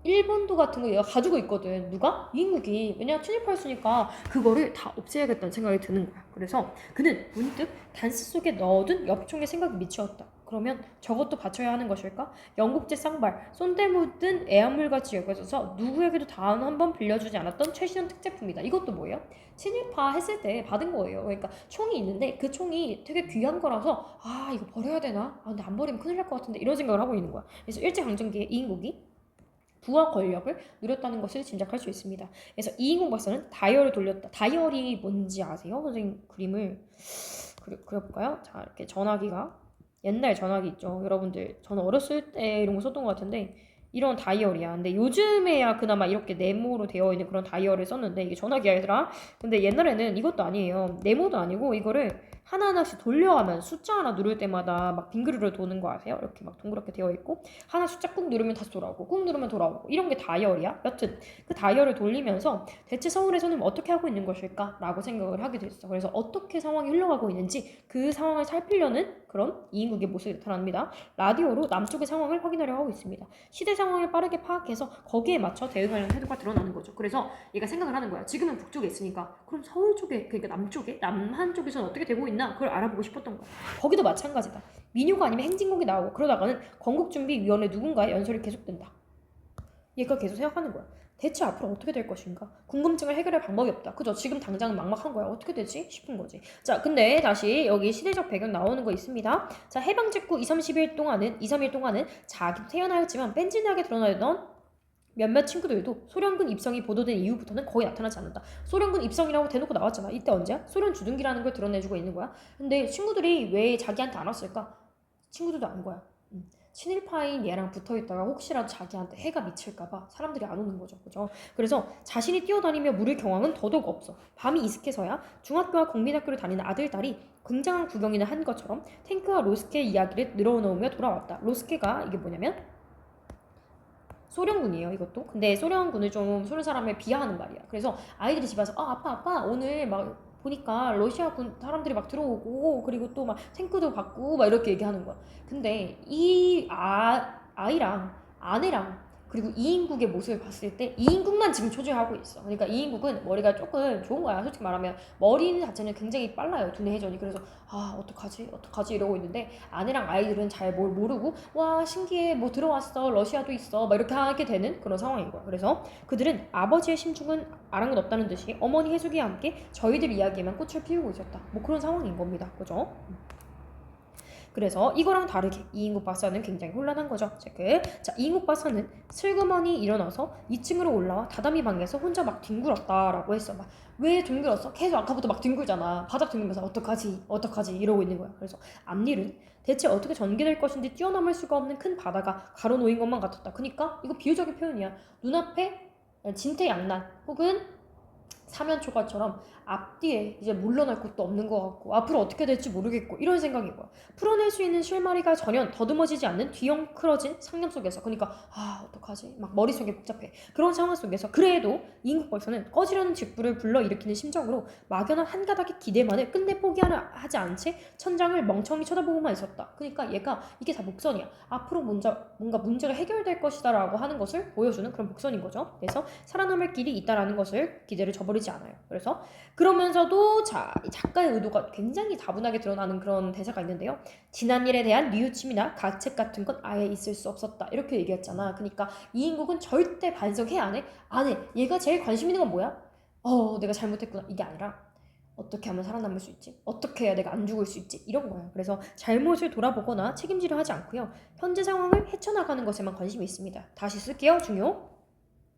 일본도 같은 거 얘가 가지고 있거든. 누가? 이인국이. 왜냐 친일파였으니까 그거를 다 없애야겠다는 생각이 드는 거야. 그래서 그는 문득 단스 속에 넣어둔 엽총의 생각이 미치었다. 그러면 저것도 바쳐야 하는 것일까? 영국제 쌍발, 쏜대 묻은 애완물같이 여겨져서 누구에게도 단 한 번 빌려주지 않았던 최신형 특제품이다. 이것도 뭐예요? 친일파 했을 때 받은 거예요. 그러니까 총이 있는데 그 총이 되게 귀한 거라서 이거 버려야 되나? 근데 안 버리면 큰일 날 것 같은데 이런 생각을 하고 있는 거야. 그래서 일제강점기에 이인국이 부와 권력을 누렸다는 것을 짐작할 수 있습니다. 그래서 이인국 박사는 다이얼을 돌렸다. 다이얼이 뭔지 아세요? 선생님 그림을 그려볼까요? 자, 이렇게 전화기가 옛날 전화기 있죠. 여러분들 저는 어렸을 때 이런 거 썼던 것 같은데 이런 다이얼이야. 근데 요즘에야 그나마 이렇게 네모로 되어 있는 그런 다이얼을 썼는데 이게 전화기야 얘들아. 근데 옛날에는 이것도 아니에요. 네모도 아니고 이거를 하나하나씩 돌려가면 숫자 하나 누를 때마다 막 빙그르르 도는 거 아세요? 이렇게 막 동그랗게 되어 있고 하나 숫자 꾹 누르면 다시 돌아오고 꾹 누르면 돌아오고 이런 게 다이얼이야. 여튼 그 다이얼을 돌리면서 대체 서울에서는 어떻게 하고 있는 것일까? 라고 생각을 하게 됐어. 그래서 어떻게 상황이 흘러가고 있는지 그 상황을 살피려는 그런 이인국의 모습이 나타납니다. 라디오로 남쪽의 상황을 확인하려 하고 있습니다. 시대 상황을 빠르게 파악해서 거기에 맞춰 대응하려는 태도가 드러나는 거죠. 그래서 얘가 생각을 하는 거야. 지금은 북쪽에 있으니까 그럼 서울 쪽에 그러니까 남쪽에 남한 쪽에서는 어떻게 되고 있나 그걸 알아보고 싶었던 거야. 거기도 마찬가지다. 민요가 아니면 행진곡이 나오고 그러다가는 건국준비위원회 누군가의 연설이 계속된다. 얘가 계속 생각하는 거야. 대체 앞으로 어떻게 될 것인가? 궁금증을 해결할 방법이 없다. 그죠? 지금 당장은 막막한 거야. 어떻게 되지? 싶은 거지. 자, 근데 다시 여기 시대적 배경 나오는 거 있습니다. 자, 해방 직후 2, 3일 동안은 자기도 태어나였지만 뺀질하게 드러나던 몇몇 친구들도 소련군 입성이 보도된 이후부터는 거의 나타나지 않는다. 소련군 입성이라고 대놓고 나왔잖아. 이때 언제야? 소련 주둔기라는 걸 드러내주고 있는 거야. 근데 친구들이 왜 자기한테 안 왔을까? 친구들도 안 거야. 친일파인 얘랑 붙어있다가 혹시라도 자기한테 해가 미칠까봐 사람들이 안 오는 거죠. 그죠? 그래서 자신이 뛰어다니며 물을 경황은 더더욱 없어. 밤이 이슥해서야 중학교와 국민학교를 다니는 아들, 딸이 굉장한 구경이나 한 것처럼 탱크와 로스케 이야기를 늘어놓으며 돌아왔다. 로스케가 이게 뭐냐면 소련군이에요, 이것도. 근데 소련군을 좀 소련 사람을 비하하는 말이야. 그래서 아이들이 집에 와서 아빠 오늘 막 보니까 러시아군 사람들이 막 들어오고 그리고 또 막 탱크도 받고 막 이렇게 얘기하는 거야. 근데 이 아이랑 아내랑 그리고 이인국의 모습을 봤을 때 이인국만 지금 초조해하고 있어. 그러니까 이인국은 머리가 조금 좋은 거야. 솔직히 말하면 머리 자체는 굉장히 빨라요. 두뇌 회전이. 그래서 어떡하지 이러고 있는데 아내랑 아이들은 잘 뭘 모르고 와 신기해 뭐 들어왔어 러시아도 있어 막 이렇게 하게 되는 그런 상황인 거야. 그래서 그들은 아버지의 심중은 아랑곳 없다는 듯이 어머니 해숙이와 함께 저희들 이야기에만 꽃을 피우고 있었다. 뭐 그런 상황인 겁니다. 그죠? 그래서 이거랑 다르게 이인국 박사는 굉장히 혼란한 거죠. 체크. 자, 이인국 박사는 슬그머니 일어나서 2층으로 올라와 다다미 방에서 혼자 막 뒹굴었다라고 했어. 막 왜 뒹굴었어? 계속 아까부터 막 뒹굴잖아. 바닥 뒹굴면서 어떡하지 이러고 있는 거야. 그래서 앞일은 대체 어떻게 전개될 것인지 뛰어넘을 수가 없는 큰 바다가 가로놓인 것만 같았다. 그러니까 이거 비유적인 표현이야. 눈앞에 진퇴양난 혹은 사면초가처럼 앞뒤에 이제 물러날 곳도 없는 것 같고 앞으로 어떻게 될지 모르겠고 이런 생각인 거야. 풀어낼 수 있는 실마리가 전혀 더듬어지지 않는 뒤엉클어진 상념 속에서 그러니까 어떡하지? 막 머릿속이 복잡해. 그런 상황 속에서 그래도 이인국 박사는 꺼지려는 직부를 불러일으키는 심정으로 막연한 한 가닥의 기대만을 끝내 포기하지 않은 채 천장을 멍청히 쳐다보고만 있었다. 그러니까 얘가 이게 다 목선이야. 앞으로 뭔가 문제가 해결될 것이다 라고 하는 것을 보여주는 그런 목선인 거죠. 그래서 살아남을 길이 있다라는 것을 기대를 저버리지 않아요. 그래서 그러면서도 작가의 의도가 굉장히 다분하게 드러나는 그런 대사가 있는데요. 지난 일에 대한 뉘우침이나 가책 같은 건 아예 있을 수 없었다. 이렇게 얘기했잖아. 그러니까 이인국은 절대 반성해 안 해? 안 해. 얘가 제일 관심 있는 건 뭐야? 내가 잘못했구나. 이게 아니라 어떻게 하면 살아남을 수 있지? 어떻게 해야 내가 안 죽을 수 있지? 이런 거야. 그래서 잘못을 돌아보거나 책임지려 하지 않고요. 현재 상황을 헤쳐나가는 것에만 관심이 있습니다. 다시 쓸게요. 중요.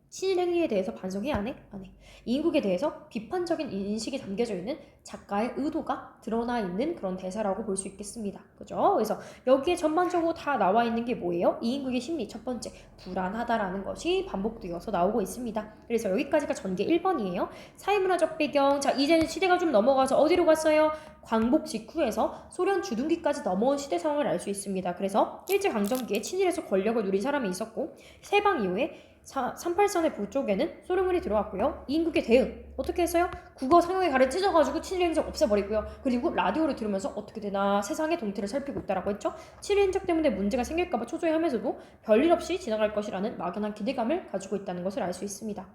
친일 행위에 대해서 반성해 안 해? 안 해. 이인국에 대해서 비판적인 인식이 담겨져 있는 작가의 의도가 드러나 있는 그런 대사라고 볼 수 있겠습니다. 그죠? 그래서 여기에 전반적으로 다 나와 있는 게 뭐예요? 이인국의 심리 첫 번째, 불안하다라는 것이 반복되어서 나오고 있습니다. 그래서 여기까지가 전개 1번이에요. 사회문화적 배경. 자, 이제는 시대가 좀 넘어가서 어디로 갔어요? 광복 직후에서 소련 주둔기까지 넘어온 시대 상황을 알 수 있습니다. 그래서 일제강점기에 친일에서 권력을 누린 사람이 있었고 해방 이후에 38선의 북쪽에는 소련군이 들어왔고요. 이인국의 대응 어떻게 했어요? 국어 상용의 가를 찢어가지고 친일 행적 없애버리고요. 그리고 라디오를 들으면서 어떻게 되나 세상의 동태를 살피고 있다라고 했죠. 친일 행적 때문에 문제가 생길까봐 초조해하면서도 별일 없이 지나갈 것이라는 막연한 기대감을 가지고 있다는 것을 알 수 있습니다.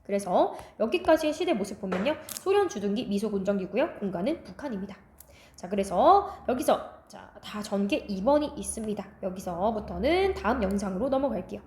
그래서 여기까지의 시대 모습 보면요. 소련 주둔기 미소군정기고요. 공간은 북한입니다. 자, 그래서 여기서 다 전개 2번이 있습니다. 여기서부터는 다음 영상으로 넘어갈게요.